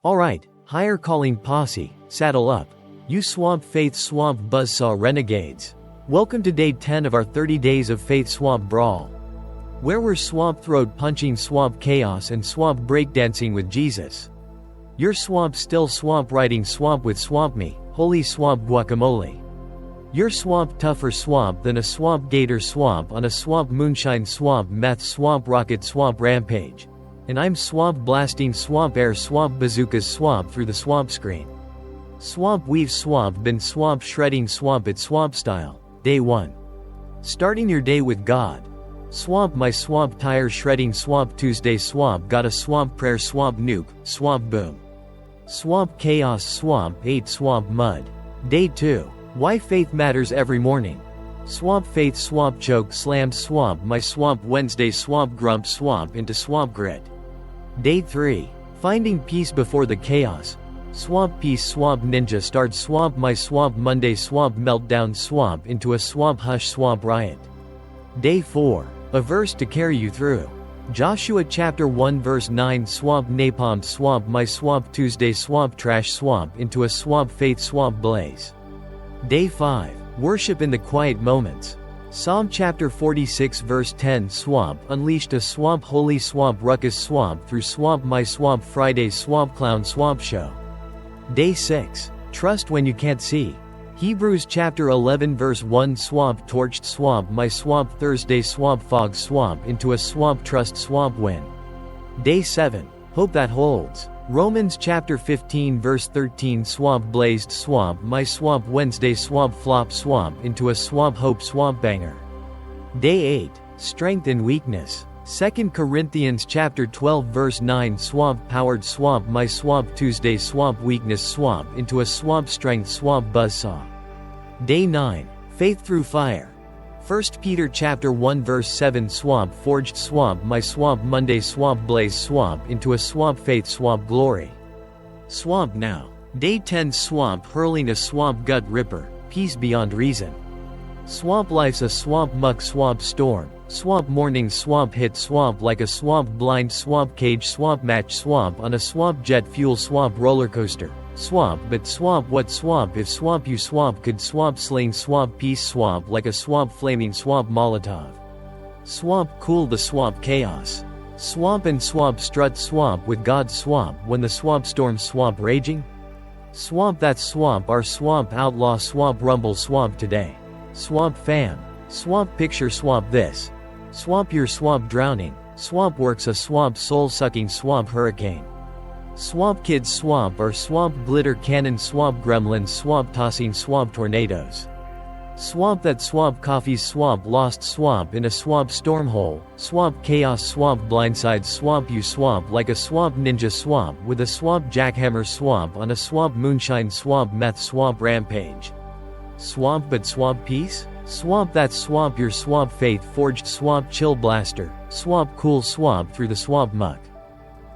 Alright, higher calling posse, saddle up. You Swamp Faith Swamp Buzzsaw Renegades. Welcome to day 10 of our 30 Days of Faith Swamp Brawl, where we're swamp throat punching swamp chaos and swamp breakdancing with Jesus. Your swamp still swamp riding swamp with swamp me, holy swamp guacamole. Your swamp tougher swamp than a swamp gator swamp on a swamp moonshine swamp meth swamp rocket swamp rampage. And I'm swamp blasting swamp air swamp bazookas swamp through the swamp screen. Swamp weave swamp been swamp shredding swamp at swamp style, day 1. Starting your day with God. Swamp my swamp tire shredding swamp Tuesday swamp got a swamp prayer swamp nuke, swamp boom. Swamp chaos swamp 8 swamp mud. Day 2. Why faith matters every morning. Swamp faith swamp choke slam swamp my swamp Wednesday swamp grump swamp into swamp grit. Day 3. Finding peace before the chaos. Swamp peace swamp ninja start swamp my swamp Monday swamp meltdown swamp into a swamp hush swamp riot. Day 4. A verse to carry you through. Joshua chapter 1 verse 9 swamp napalm swamp my swamp Tuesday swamp trash swamp into a swamp faith swamp blaze. Day 5. Worship in the quiet moments. Psalm chapter 46 verse 10 swamp unleashed a swamp holy swamp ruckus swamp through swamp my swamp Friday swamp clown swamp show. Day 6. Trust when you can't see. Hebrews chapter 11 verse 1 swamp torched swamp my swamp Thursday swamp fog swamp into a swamp trust swamp win. Day 7. Hope that holds. Romans chapter 15 verse 13 swamp blazed swamp my swamp Wednesday swamp flop swamp into a swamp hope swamp banger. Day 8. Strength and weakness. 2 Corinthians chapter 12 verse 9 swamp powered swamp my swamp Tuesday swamp weakness swamp into a swamp strength swamp buzzsaw. Day 9. Faith through fire. 1 Peter chapter 1 verse 7 swamp forged swamp my swamp Monday swamp blaze swamp into a swamp faith swamp glory. Swamp now. Day 10 swamp hurling a swamp gut ripper, peace beyond reason. Swamp life's a swamp muck swamp storm, swamp morning swamp hit swamp like a swamp blind swamp cage swamp match swamp on a swamp jet fuel swamp roller coaster. Swamp but swamp what swamp if swamp you swamp could swamp sling swamp peace swamp like a swamp flaming swamp molotov. Swamp cool the swamp chaos. Swamp and swamp strut swamp with God swamp when the swamp storm swamp raging. Swamp that swamp our swamp outlaw swamp rumble swamp today. Swamp fam. Swamp picture swamp this. Swamp your swamp drowning. Swamp works a swamp soul sucking swamp hurricane. Swamp kids swamp or swamp glitter cannon swamp gremlins swamp tossing swamp tornadoes. Swamp that swamp coffee's swamp lost swamp in a swamp stormhole, swamp chaos swamp blindside swamp you swamp like a swamp ninja swamp with a swamp jackhammer swamp on a swamp moonshine swamp meth swamp rampage. Swamp but swamp peace? Swamp that swamp your swamp faith forged swamp chill blaster, swamp cool swamp through the swamp muck.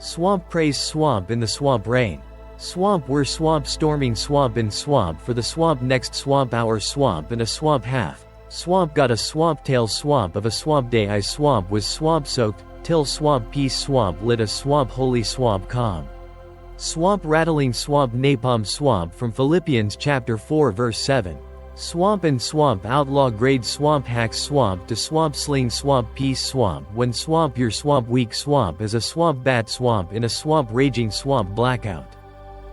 Swamp praise swamp in the swamp rain. Swamp we're swamp storming swamp in swamp for the swamp next swamp hour swamp and a swamp half. Swamp got a swamp tail swamp of a swamp day I swamp was swamp soaked, till swamp peace swamp lit a swamp holy swamp calm. Swamp rattling swamp napalm swamp from Philippians chapter 4 verse 7. Swamp and swamp outlaw grade swamp hack swamp to swamp sling swamp peace swamp when swamp your swamp weak swamp is a swamp bat swamp in a swamp raging swamp blackout.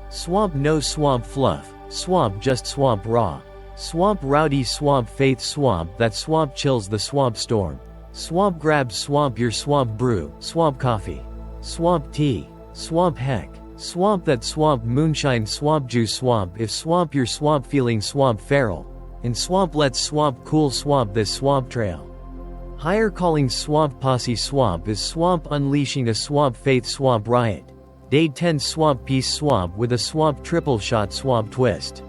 Swamp no swamp fluff, swamp just swamp raw. Swamp rowdy swamp faith swamp that swamp chills the swamp storm. Swamp grab swamp your swamp brew, swamp coffee. Swamp tea, swamp heck. Swamp that swamp moonshine swamp juice swamp if swamp your swamp feeling swamp feral. And swamp let's swamp cool swamp this swamp trail. Higher calling swamp posse swamp is swamp unleashing a swamp faith swamp riot. Day 10 swamp peace swamp with a swamp triple shot swamp twist.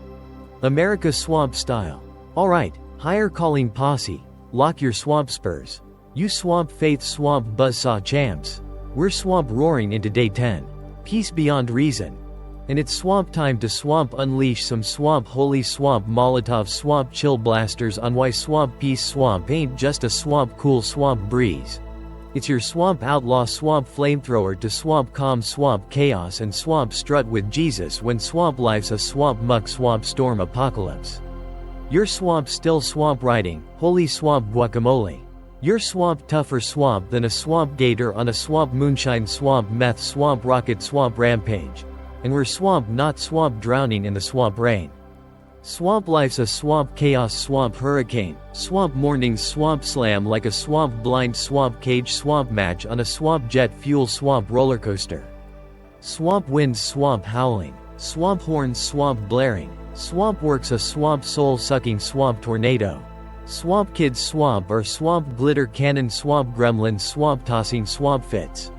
America swamp style. Alright, higher calling posse, lock your swamp spurs. You swamp faith swamp buzzsaw champs. We're swamp roaring into day 10. Peace beyond reason. And it's swamp time to swamp unleash some swamp holy swamp molotov swamp chill blasters on why swamp peace swamp ain't just a swamp cool swamp breeze. It's your swamp outlaw, swamp flamethrower to swamp calm, swamp chaos, and swamp strut with Jesus when swamp life's a swamp muck, swamp storm apocalypse. Your swamp still swamp riding, holy swamp guacamole. Your swamp tougher swamp than a swamp gator on a swamp moonshine, swamp meth, swamp rocket, swamp rampage. And we're swamp not swamp drowning in the swamp rain. Swamp life's a swamp chaos, swamp hurricane, swamp mornings, swamp slam like a swamp blind, swamp cage, swamp match on a swamp jet fuel, swamp roller coaster. Swamp winds, swamp howling, swamp horns, swamp blaring, swamp works, a swamp soul sucking, swamp tornado. Swamp kids, swamp or swamp glitter cannon, swamp gremlin, swamp tossing, swamp fits.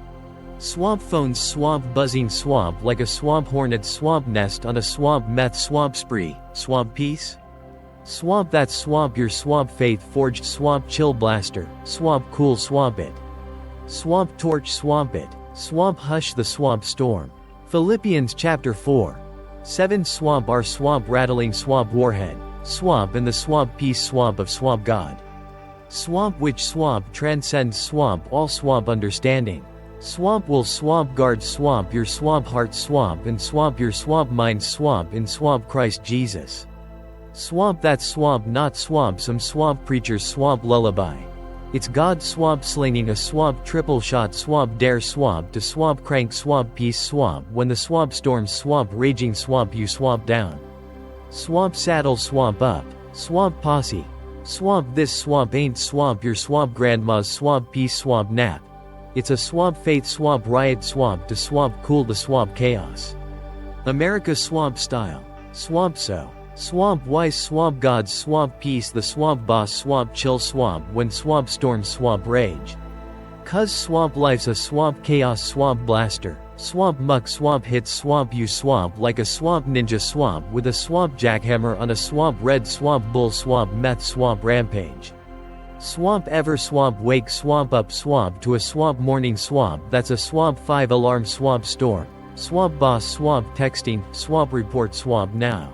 Swamp phones, swamp buzzing, swamp like a swamp hornet, swamp nest on a swamp meth, swamp spree, swamp peace. Swamp that swamp your swamp faith forged, swamp chill blaster, swamp cool, swamp it. Swamp torch, swamp it, swamp hush the swamp storm. Philippians chapter 4:7 swamp our swamp rattling, swamp warhead, swamp in the swamp peace, swamp of swamp God. Swamp which swamp transcends swamp all, swamp understanding. Swamp will, swamp guard, swamp your swamp heart, swamp and swamp your swamp mind, swamp in swamp Christ Jesus. Swamp that swamp not swamp some swamp preacher's swamp lullaby. It's God swamp slinging a swamp triple shot, swamp dare, swamp to swamp crank, swamp peace, swamp when the swamp storms, swamp raging, swamp you swamp down. Swamp saddle, swamp up, swamp posse. Swamp this swamp ain't swamp your swamp grandma's swamp peace, swamp nap. It's a swamp faith, swamp riot, swamp to swamp cool the swamp chaos. America swamp style, swamp so, swamp wise, swamp God, swamp peace, the swamp boss, swamp chill, swamp when swamp storms, swamp rage. Cuz swamp life's a swamp chaos, swamp blaster, swamp muck, swamp hits, swamp you swamp like a swamp ninja, swamp with a swamp jackhammer on a swamp red, swamp bull, swamp meth, swamp rampage. Swamp ever, swamp wake, swamp up, swamp to a swamp morning, swamp that's a swamp 5 alarm, swamp storm, swamp boss, swamp texting, swamp report, swamp now.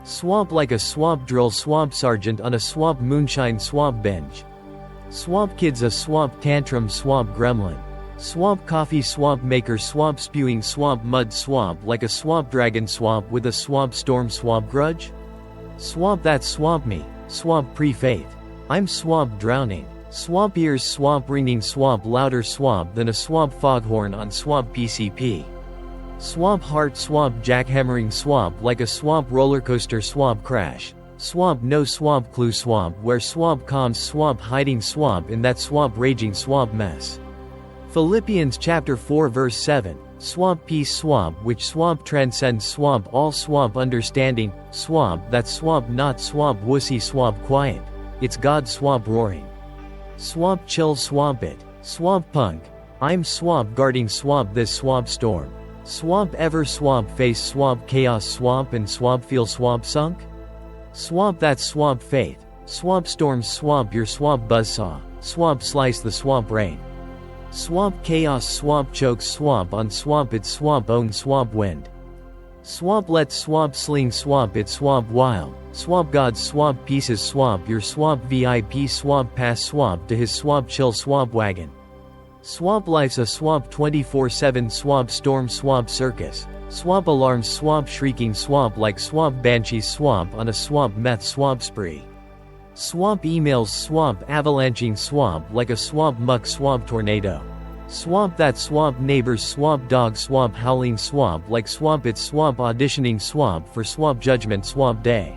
Swamp like a swamp drill, swamp sergeant on a swamp moonshine, swamp binge. Swamp kids, a swamp tantrum, swamp gremlin. Swamp coffee, swamp maker, swamp spewing, swamp mud, swamp like a swamp dragon, swamp with a swamp storm, swamp grudge. Swamp that swamp me, swamp pre-faith. I'm swamp drowning. Swamp ears, swamp ringing, swamp louder, swamp than a swamp foghorn on swamp PCP. Swamp heart, swamp jackhammering, swamp like a swamp roller coaster, swamp crash. Swamp no swamp clue, swamp where swamp cons, swamp hiding, swamp in that swamp raging, swamp mess. Philippians chapter 4:7 swamp peace, swamp which swamp transcends swamp all, swamp understanding, swamp that swamp not swamp wussy, swamp quiet. It's God swamp roaring. Swamp chill, swamp it, swamp punk. I'm swamp guarding, swamp this swamp storm. Swamp ever, swamp face, swamp chaos, swamp and swamp feel, swamp sunk. Swamp that swamp faith, swamp storms, swamp your swamp buzzsaw, swamp slice the swamp rain. Swamp chaos, swamp choke, swamp on swamp it, swamp own, swamp wind. Swamp let, swamp sling, swamp it, swamp wild, swamp God, swamp pieces, swamp your swamp VIP, swamp pass, swamp to his swamp chill, swamp wagon. Swamp life's a swamp 24/7, swamp storm, swamp circus, swamp alarms, swamp shrieking, swamp like swamp banshees, swamp on a swamp meth, swamp spree. Swamp emails, swamp avalanching, swamp like a swamp muck, swamp tornado. Swamp that swamp neighbors, swamp dog, swamp howling, swamp like swamp it's swamp auditioning, swamp for swamp judgment, swamp day.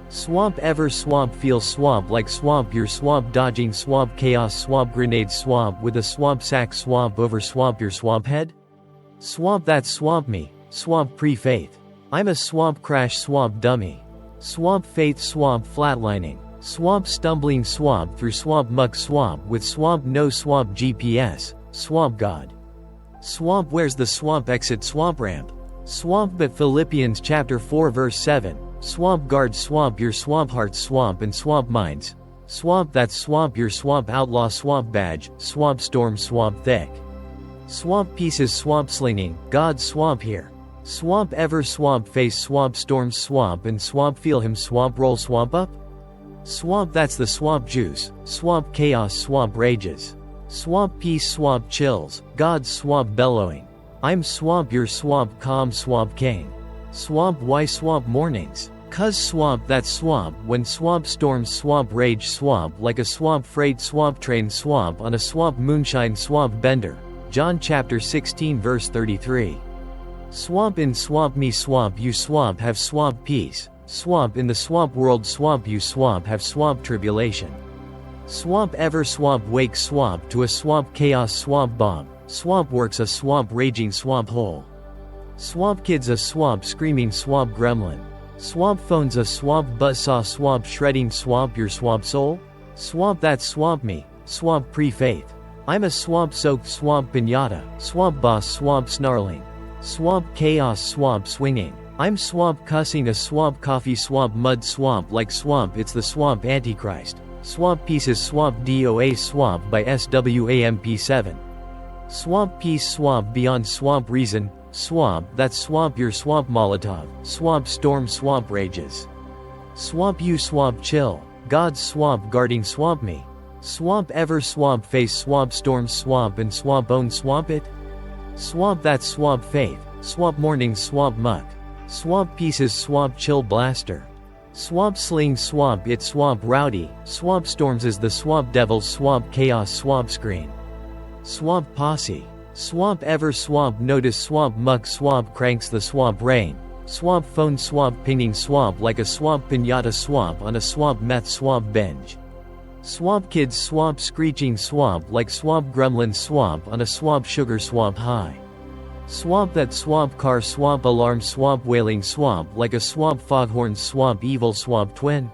Swamp ever, swamp feel, swamp like swamp your swamp dodging, swamp chaos, swamp grenade, swamp with a swamp sack, swamp over, swamp your swamp head. Swamp that swamp me, swamp pre-faith. I'm a swamp crash, swamp dummy. Swamp faith, swamp flatlining. Swamp stumbling, swamp through swamp muck, swamp with swamp no swamp GPS, swamp God. Swamp where's the swamp exit, swamp ramp. Swamp but Philippians chapter 4:7 swamp guard, swamp your swamp heart, swamp and swamp minds. Swamp that swamp your swamp outlaw, swamp badge, swamp storm, swamp thick. Swamp pieces, swamp slinging, God swamp here. Swamp ever, swamp face, swamp storms, swamp and swamp feel him, swamp roll, swamp up. Swamp that's the swamp juice, swamp chaos, swamp rages. Swamp peace swamp chills, God's swamp bellowing. I'm swamp your swamp calm swamp king. Swamp why swamp mornings? Cuz swamp that swamp when swamp storms swamp rage swamp like a swamp freight swamp train swamp on a swamp moonshine swamp bender. John chapter 16 verse 33. Swamp in swamp me swamp you swamp have swamp peace. Swamp in the swamp world swamp you swamp have swamp tribulation. Swamp ever swamp wake swamp to a swamp chaos swamp bomb. Swamp works a swamp raging swamp hole. Swamp kids a swamp screaming swamp gremlin. Swamp phones a swamp buzzsaw swamp shredding swamp your swamp soul. Swamp that swamp me, swamp pre-faith. I'm a swamp soaked swamp pinata, swamp boss swamp snarling. Swamp chaos swamp swinging. I'm swamp cussing a swamp coffee swamp mud swamp like swamp it's the swamp antichrist. Swamp pieces swamp DOA swamp by SWAMP7. Swamp peace swamp beyond swamp reason. Swamp that swamp your swamp Molotov. Swamp storm swamp rages. Swamp you swamp chill. God's swamp guarding swamp me. Swamp ever swamp face swamp storm swamp and swamp own swamp it. Swamp that swamp faith. Swamp morning swamp muck. Swamp pieces swamp chill blaster. Swamp sling swamp it swamp rowdy. Swamp storms is the swamp devils swamp chaos swamp screen. Swamp posse. Swamp ever swamp notice swamp muck swamp cranks the swamp rain. Swamp phone swamp pinging swamp like a swamp pinata swamp on a swamp meth swamp binge. Swamp kids swamp screeching swamp like swamp gremlin swamp on a swamp sugar swamp high. Swamp that swamp car swamp alarm swamp wailing swamp like a swamp foghorn swamp evil swamp twin.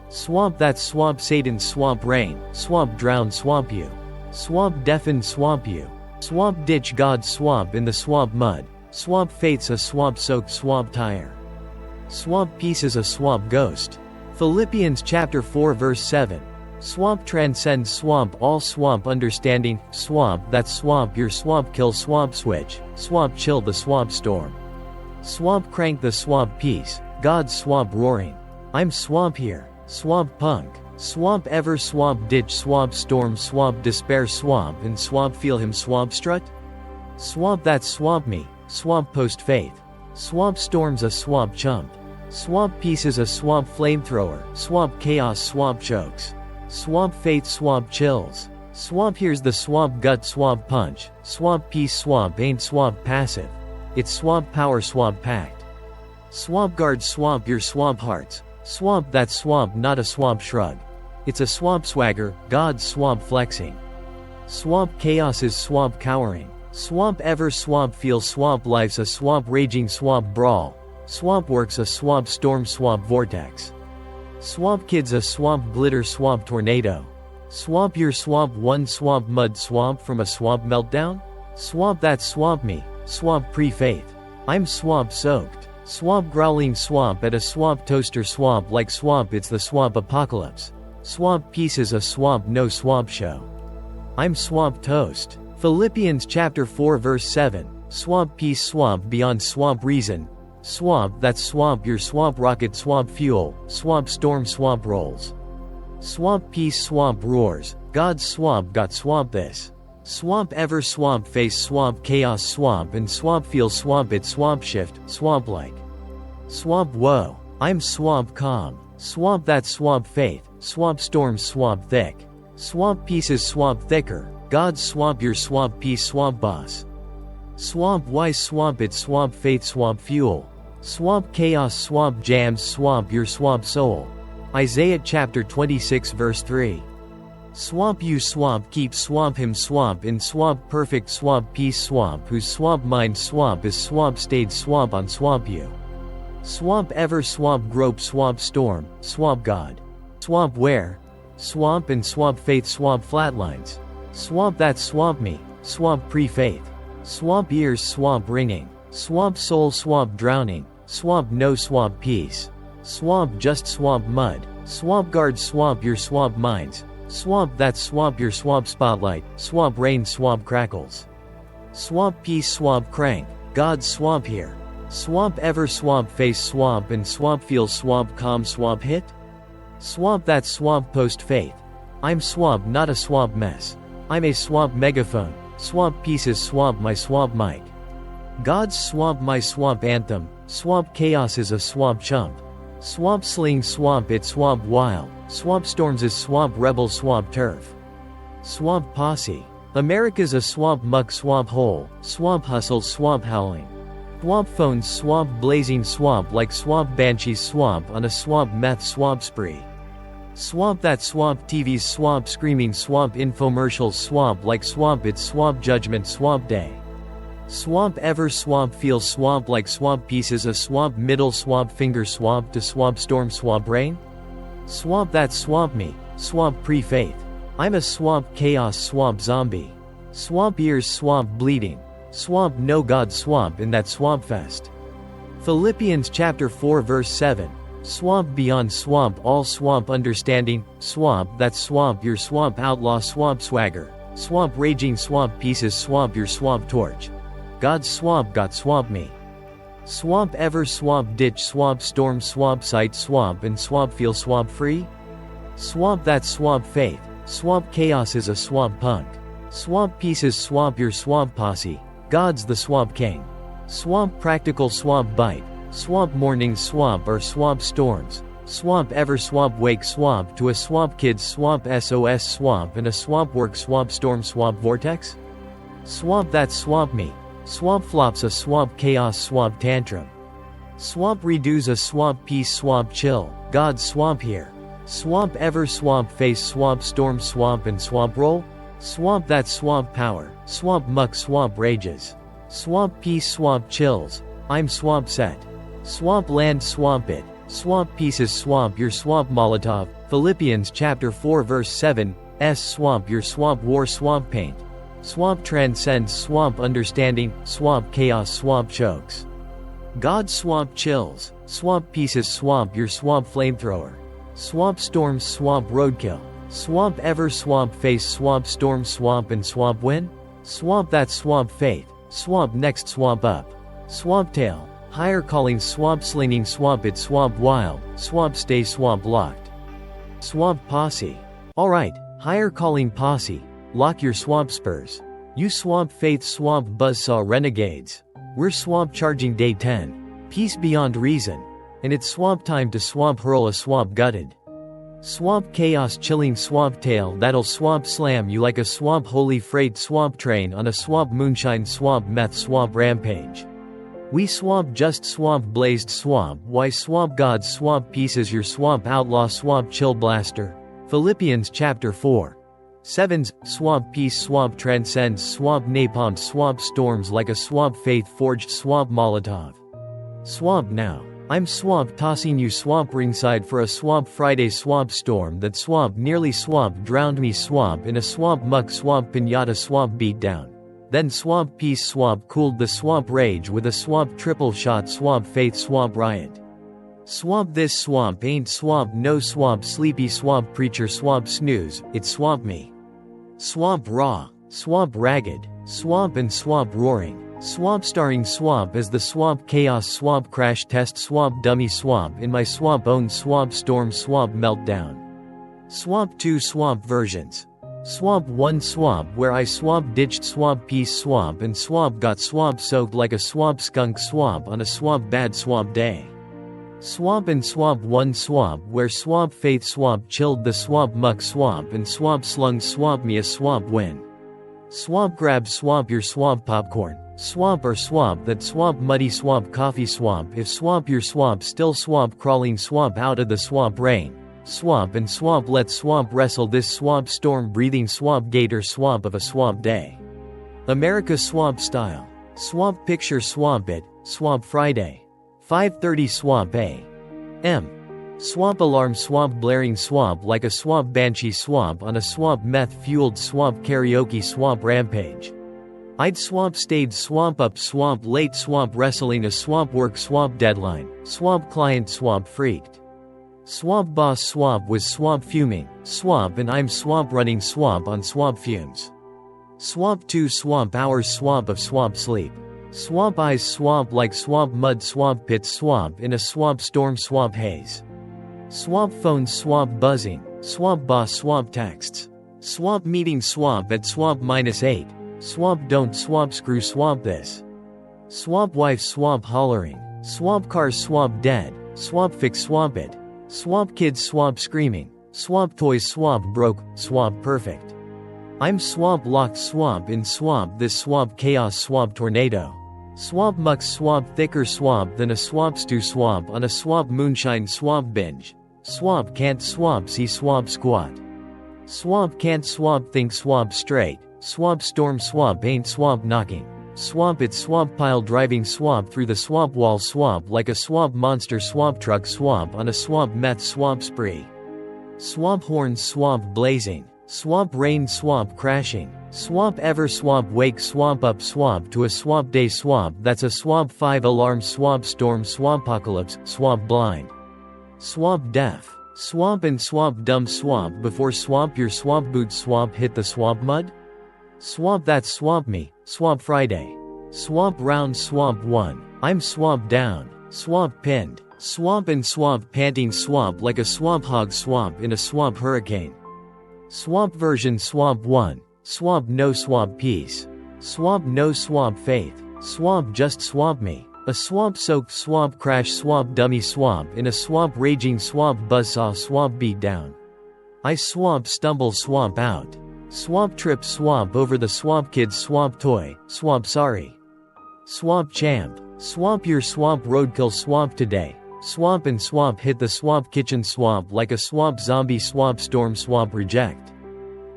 Swamp that swamp Satan swamp rain, swamp drown swamp you. Swamp deafen swamp you. Swamp ditch God swamp in the swamp mud. Swamp faith's a swamp soaked swamp tire. Swamp pieces a swamp ghost. Philippians chapter 4 verse 7. Swamp transcends swamp all swamp understanding. Swamp that swamp your swamp kill swamp switch. Swamp chill the swamp storm. Swamp crank the swamp peace. God's swamp roaring. I'm swamp here. Swamp punk. Swamp ever swamp ditch swamp storm swamp despair swamp and swamp feel him swamp strut. Swamp that swamp me, swamp post faith. Swamp storms a swamp chump. Swamp pieces a swamp flamethrower. Swamp chaos swamp chokes. Swamp faith swamp chills. Swamp here's the swamp gut swamp punch. Swamp peace swamp ain't swamp passive. It's swamp power swamp packed. Swamp guard swamp your swamp hearts. Swamp that swamp not a swamp shrug. It's a swamp swagger, God's swamp flexing. Swamp chaos is swamp cowering. Swamp ever swamp feel swamp life's a swamp raging swamp brawl. Swamp works a swamp storm swamp vortex. Swamp kids a swamp glitter swamp tornado. Swamp your swamp one swamp mud swamp from a swamp meltdown. Swamp that swamp me, swamp pre-faith. I'm swamp soaked. Swamp growling swamp at a swamp toaster swamp like swamp it's the swamp apocalypse. Swamp pieces a swamp no swamp show. I'm swamp toast. Philippians chapter 4 verse 7. Swamp peace swamp beyond swamp reason. Swamp that swamp your swamp rocket swamp fuel. Swamp storm swamp rolls. Swamp peace swamp roars. God's swamp got swamp this. Swamp ever swamp face swamp chaos swamp and swamp feel swamp it swamp shift, swamp like. Swamp whoa. I'm swamp calm. Swamp that swamp faith. Swamp storm swamp thick. Swamp pieces swamp thicker. God's swamp your swamp peace swamp boss. Swamp why swamp it swamp faith swamp fuel. Swamp chaos swamp jams swamp your swamp soul. Isaiah chapter 26 verse 3. Swamp you swamp keep swamp him swamp in swamp perfect swamp peace swamp whose swamp mind swamp is swamp stayed swamp on swamp you. Swamp ever swamp grope swamp storm, swamp god. Swamp where? Swamp and swamp faith swamp flatlines. Swamp that swamp me, swamp pre-faith. Swamp ears swamp ringing. Swamp soul swamp drowning. Swamp no swamp peace. Swamp just swamp mud. Swamp guard swamp your swamp minds. Swamp that swamp your swamp spotlight. Swamp rain swamp crackles. Swamp peace swamp crank. God's swamp here. Swamp ever swamp face swamp and swamp feel swamp calm swamp hit. Swamp that swamp post faith. I'm swamp not a swamp mess. I'm a swamp megaphone. Swamp pieces swamp my swamp mic. God's swamp my swamp anthem. Swamp chaos is a swamp chump. Swamp sling swamp it swamp wild. Swamp storms is swamp rebel swamp turf. Swamp posse. America's a swamp muck swamp hole. Swamp hustle swamp howling. Swamp phones swamp blazing swamp like swamp banshees swamp on a swamp meth swamp spree. Swamp that swamp TV's swamp screaming swamp infomercials swamp like swamp it's swamp judgment swamp day. Swamp ever swamp feels swamp like swamp pieces a swamp middle swamp finger swamp to swamp storm swamp rain. Swamp that swamp me, swamp pre-faith. I'm a swamp chaos swamp zombie. Swamp ears swamp bleeding. Swamp no God swamp in that swamp fest. Philippians chapter 4 verse 7. Swamp beyond swamp all swamp understanding. Swamp that swamp your swamp outlaw swamp swagger. Swamp raging swamp pieces swamp your swamp torch. God's swamp got swamp me. Swamp ever swamp ditch swamp storm swamp site swamp and swamp feel swamp free. Swamp that swamp faith. Swamp chaos is a swamp punk. Swamp pieces swamp your swamp posse. God's the swamp king. Swamp practical swamp bite. Swamp mornings swamp or swamp storms. Swamp ever swamp wake swamp to a swamp kids swamp SOS swamp and a swamp work swamp storm swamp vortex. Swamp that swamp me. Swamp flops a swamp chaos swamp tantrum. Swamp redos a swamp peace swamp chill. God's swamp here. Swamp ever swamp face swamp storm swamp and swamp roll. Swamp that swamp power. Swamp muck swamp rages. Swamp peace swamp chills. I'm swamp set. Swamp land swamp it. Swamp pieces swamp your swamp Molotov. Philippians chapter 4 verse 7. Swamp your swamp war swamp paint. Swamp transcends swamp understanding. Swamp chaos swamp chokes. God swamp chills. Swamp pieces swamp your swamp flamethrower. Swamp storms swamp roadkill. Swamp ever swamp face swamp storm swamp and swamp win. Swamp that swamp faith. Swamp next swamp up. Swamp tail. Higher calling swamp slinging swamp it swamp wild. Swamp stay swamp locked. Swamp posse. Alright, higher calling posse. Lock your swamp spurs. You swamp faith swamp buzzsaw renegades. We're swamp charging day 10. Peace beyond reason. And it's swamp time to swamp hurl a swamp gutted. Swamp chaos chilling swamp tail that'll swamp slam you like a swamp holy freight swamp train on a swamp moonshine swamp meth swamp rampage. We swamp just swamp blazed swamp why swamp God swamp pieces your swamp outlaw swamp chill blaster. Philippians chapter 4. 7's swamp peace swamp transcends swamp napalm swamp storms like a swamp faith forged swamp Molotov. Swamp now. I'm swamp tossing you swamp ringside for a swamp Friday swamp storm that swamp nearly swamp drowned me swamp in a swamp muck swamp pinata swamp beat down. Then swamp peace swamp cooled the swamp rage with a swamp triple shot swamp faith swamp riot. Swamp this swamp ain't swamp no swamp sleepy swamp preacher swamp snooze, it's swamp me. Swamp raw, swamp ragged, swamp and swamp roaring. Swamp starring swamp as the swamp chaos swamp crash test swamp dummy swamp in my swamp own swamp storm swamp meltdown. Swamp 2 swamp versions. Swamp 1 swamp where I swamp ditched swamp peace swamp and swamp got swamp soaked like a swamp skunk swamp on a swamp bad swamp day. Swamp and swamp 1 swamp where swamp faith swamp chilled the swamp muck swamp and swamp slung swamp me a swamp win. Swamp grab swamp your swamp popcorn. Swamp or swamp that swamp muddy swamp coffee swamp if swamp your swamp still swamp crawling swamp out of the swamp rain. Swamp and swamp let swamp wrestle this swamp storm breathing swamp gator swamp of a swamp day. America swamp style. Swamp picture swamp it, swamp Friday. 5:30 swamp a.m. Swamp alarm swamp blaring swamp like a swamp banshee swamp on a swamp meth fueled swamp karaoke swamp rampage. I'd swamp stayed swamp up swamp late swamp wrestling a swamp work swamp deadline, swamp client swamp freaked. Swamp boss swamp was swamp fuming, swamp and I'm swamp running swamp on swamp fumes. Swamp 2 swamp hours swamp of swamp sleep. Swamp eyes swamp like swamp mud swamp pits swamp in a swamp storm swamp haze. Swamp phone swamp buzzing, swamp boss swamp texts. Swamp meeting swamp at swamp -8. Swamp don't swamp screw swamp this. Swamp wife swamp hollering. Swamp cars swamp dead. Swamp fix swamp it. Swamp kids swamp screaming. Swamp toys swamp broke. Swamp perfect. I'm swamp locked swamp in swamp this swamp chaos swamp tornado. Swamp muck swamp thicker swamp than a swamp stew swamp on a swamp moonshine swamp binge. Swamp can't swamp see swamp squat. Swamp can't swamp think swamp straight. Swamp storm swamp ain't swamp knocking. Swamp it swamp pile driving swamp through the swamp wall swamp like a swamp monster swamp truck swamp on a swamp meth swamp spree. Swamp horns swamp blazing. Swamp rain swamp crashing. Swamp ever swamp wake swamp up swamp to a swamp day swamp that's a swamp 5 alarm swamp storm swampocalypse swamp blind. Swamp deaf. Swamp and swamp dumb swamp before swamp your swamp boots swamp hit the swamp mud? Swamp that swamp me, swamp Friday. Swamp round swamp 1, I'm swamp down, swamp pinned. Swamp and swamp panting swamp like a swamp hog swamp in a swamp hurricane. Swamp version swamp 1, swamp no swamp peace. Swamp no swamp faith. Swamp just swamp me. A swamp soaked swamp crash swamp dummy swamp in a swamp raging swamp buzzsaw swamp beat down. I swamp stumble swamp out. Swamp trip swamp over the swamp kid's swamp toy, swamp sorry. Swamp champ. Swamp your swamp roadkill swamp today. Swamp and swamp hit the swamp kitchen swamp like a swamp zombie swamp storm swamp reject.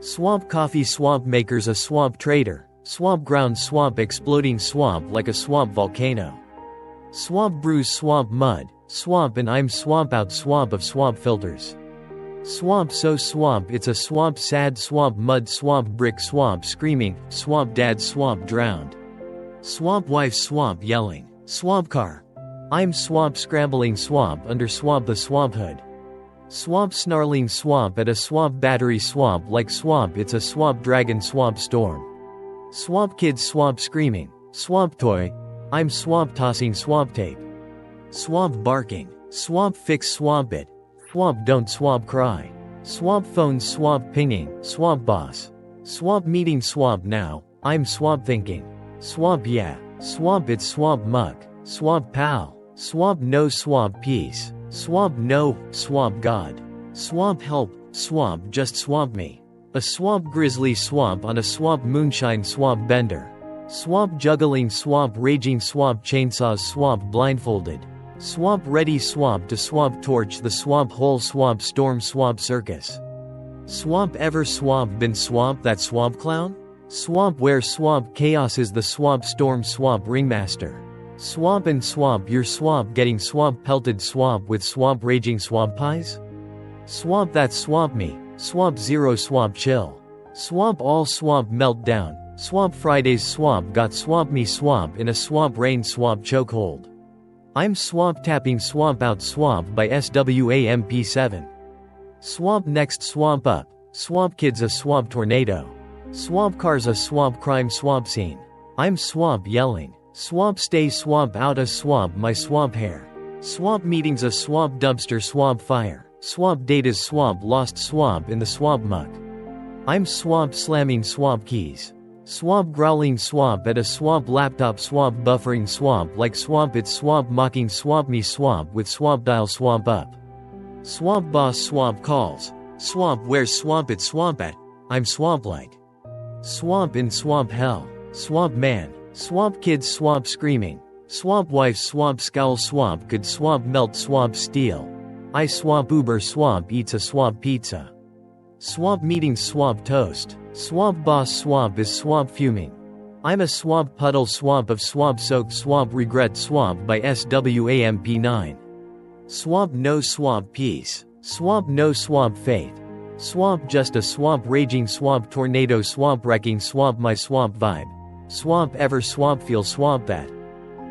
Swamp coffee swamp makers a swamp trader. Swamp ground swamp exploding swamp like a swamp volcano. Swamp bruise swamp mud. Swamp and I'm swamp out swamp of swamp filters. Swamp so swamp it's a swamp sad swamp mud swamp brick swamp screaming, swamp dad swamp drowned. Swamp wife swamp yelling. Swamp car. I'm swamp scrambling swamp under swamp the swamp hood. Swamp snarling swamp at a swamp battery swamp like swamp it's a swamp dragon swamp storm. Swamp kids swamp screaming. Swamp toy. I'm swamp tossing swamp tape. Swamp barking. Swamp fix swamp it. Swamp don't swamp cry. Swamp phone swamp pinging. Swamp boss. Swamp meeting swamp now. I'm swamp thinking. Swamp yeah. Swamp it's swamp muck. Swamp pal. Swamp no swamp peace. Swamp no, swamp god. Swamp help, swamp just swamp me. A swamp grizzly swamp on a swamp moonshine swamp bender. Swamp juggling swamp raging swamp chainsaws swamp blindfolded. Swamp ready swamp to swamp torch the swamp hole swamp storm swamp circus. Swamp ever swamp been swamp that swamp clown? Swamp where swamp chaos is the swamp storm swamp ringmaster. Swamp and swamp your swamp getting swamp pelted swamp with swamp raging swamp pies? Swamp that swamp me, swamp zero swamp chill. Swamp all swamp meltdown, swamp Friday's swamp got swamp me swamp in a swamp rain swamp chokehold. I'm swamp tapping swamp out swamp by SWAMP7. Swamp next swamp up, swamp kids a swamp tornado. Swamp cars a swamp crime swamp scene. I'm swamp yelling. Swamp stay swamp out a swamp my swamp hair. Swamp meetings a swamp dumpster swamp fire. Swamp data's swamp lost swamp in the swamp muck. I'm swamp slamming swamp keys. Swamp growling swamp at a swamp laptop swamp buffering swamp like swamp it's swamp mocking swamp me swamp with swamp dial swamp up. Swamp boss swamp calls. Swamp where's swamp it's swamp at? I'm swamp like. Swamp in swamp hell. Swamp man. Swamp kids swamp screaming. Swamp wife swamp scowl swamp could swamp melt swamp steel. I swamp Uber swamp eats a swamp pizza. Swamp meeting swamp toast. Swamp boss swamp is swamp fuming. I'm a swamp puddle swamp of swamp soaked swamp regret swamp by SWAMP9. Swamp no swamp peace. Swamp no swamp faith. Swamp just a swamp raging swamp tornado swamp wrecking swamp my swamp vibe. Swamp ever swamp feel swamp that.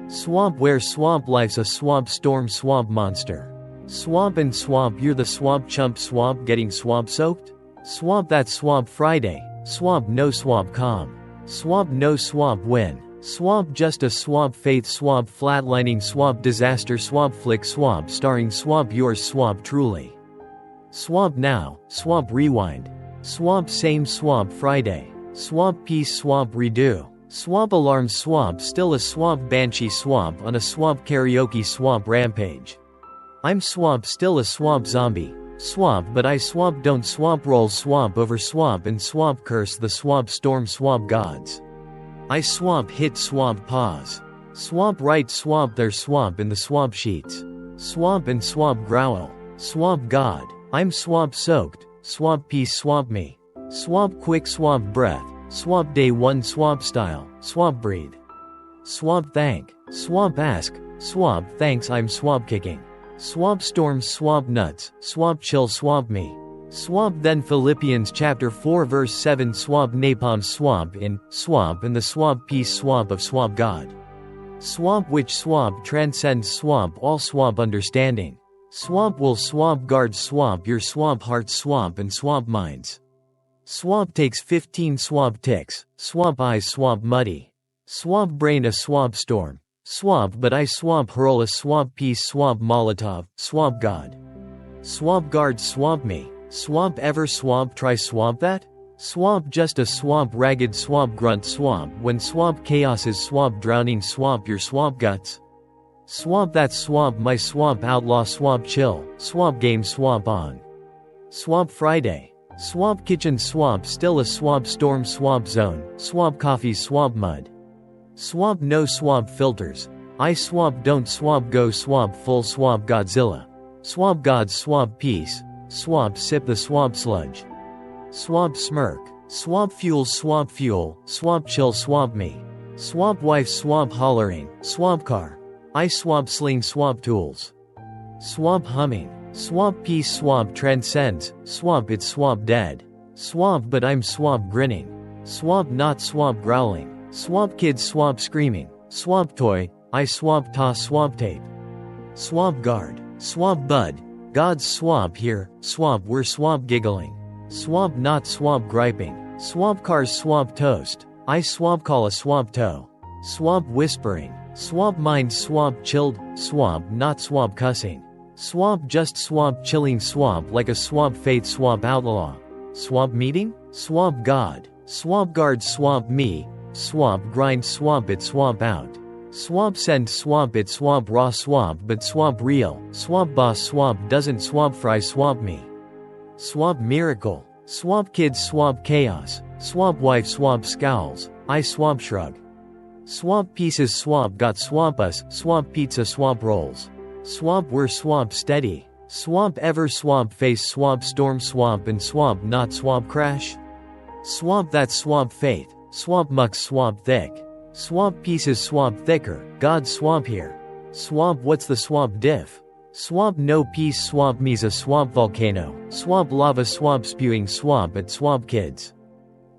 Swamp where swamp life's a swamp storm swamp monster. Swamp and swamp you're the swamp chump swamp getting swamp soaked? Swamp that swamp Friday. Swamp no swamp calm. Swamp no swamp win. Swamp just a swamp faith swamp flatlining swamp disaster swamp flick swamp starring swamp yours swamp truly. Swamp now, swamp rewind. Swamp same Swamp Friday. Swamp peace Swamp redo. Swamp alarm Swamp still a Swamp banshee Swamp on a Swamp karaoke Swamp rampage. I'm Swamp still a Swamp zombie. Swamp but I Swamp don't Swamp roll Swamp over Swamp and Swamp curse the Swamp storm Swamp gods. I Swamp hit Swamp pause. Swamp right Swamp there Swamp in the Swamp sheets. Swamp and Swamp growl. Swamp god. I'm Swamp soaked. Swamp peace Swamp me. Swamp quick Swamp breath. Swamp day one Swamp style. Swamp breed. Swamp thank. Swamp ask. Swamp thanks I'm Swamp kicking. Swamp storms Swamp nuts. Swamp chill Swamp me. Swamp then Philippians chapter 4 verse 7 Swamp napalm Swamp in Swamp and the Swamp peace Swamp of Swamp God. Swamp which Swamp transcends Swamp all Swamp understanding. Swamp will Swamp guard Swamp your Swamp heart Swamp and Swamp minds. Swamp takes 15 Swamp ticks. Swamp eyes Swamp muddy. Swamp brain a Swamp storm. Swamp but I Swamp hurl a Swamp peace Swamp Molotov. Swamp God. Swamp guard Swamp me. Swamp ever Swamp try Swamp that? Swamp just a Swamp ragged Swamp grunt Swamp when Swamp chaos is Swamp drowning Swamp your Swamp guts. Swamp that Swamp my Swamp outlaw Swamp chill. Swamp game Swamp on. Swamp Friday. Swamp kitchen Swamp still a Swamp storm Swamp zone. Swamp coffee Swamp mud. Swamp no Swamp filters. I Swamp don't Swamp go Swamp full Swamp Godzilla. Swamp God Swamp peace. Swamp sip the Swamp sludge. Swamp smirk. Swamp fuel Swamp fuel. Swamp chill Swamp me. Swamp wife Swamp hollering. Swamp car. I Swamp sling Swamp tools. Swamp humming. Swamp peace Swamp transcends. Swamp it's Swamp dead. Swamp but I'm Swamp grinning. Swamp not Swamp growling. Swamp kids Swamp screaming. Swamp toy. I Swamp toss Swamp tape. Swamp guard. Swamp bud. God's Swamp here. Swamp we're Swamp giggling. Swamp not Swamp griping. Swamp cars Swamp toast. I Swamp call a Swamp toe. Swamp whispering. Swamp mind Swamp chilled. Swamp not Swamp cussing. Swamp just Swamp chilling Swamp like a Swamp faith Swamp outlaw. Swamp meeting? Swamp god. Swamp guard Swamp me. Swamp grind Swamp it Swamp out. Swamp send Swamp it Swamp raw Swamp but Swamp real. Swamp boss Swamp doesn't Swamp fry Swamp me. Swamp miracle. Swamp kids Swamp chaos. Swamp wife Swamp scowls. I Swamp shrug. Swamp pieces Swamp got Swamp us. Swamp pizza Swamp rolls. Swamp we're Swamp steady. Swamp ever Swamp face Swamp storm Swamp and Swamp not Swamp crash. Swamp that Swamp faith. Swamp muck Swamp thick. Swamp pieces Swamp thicker. God Swamp here. Swamp what's the Swamp diff? Swamp no peace Swamp me's a Swamp volcano. Swamp lava Swamp spewing Swamp at Swamp kids.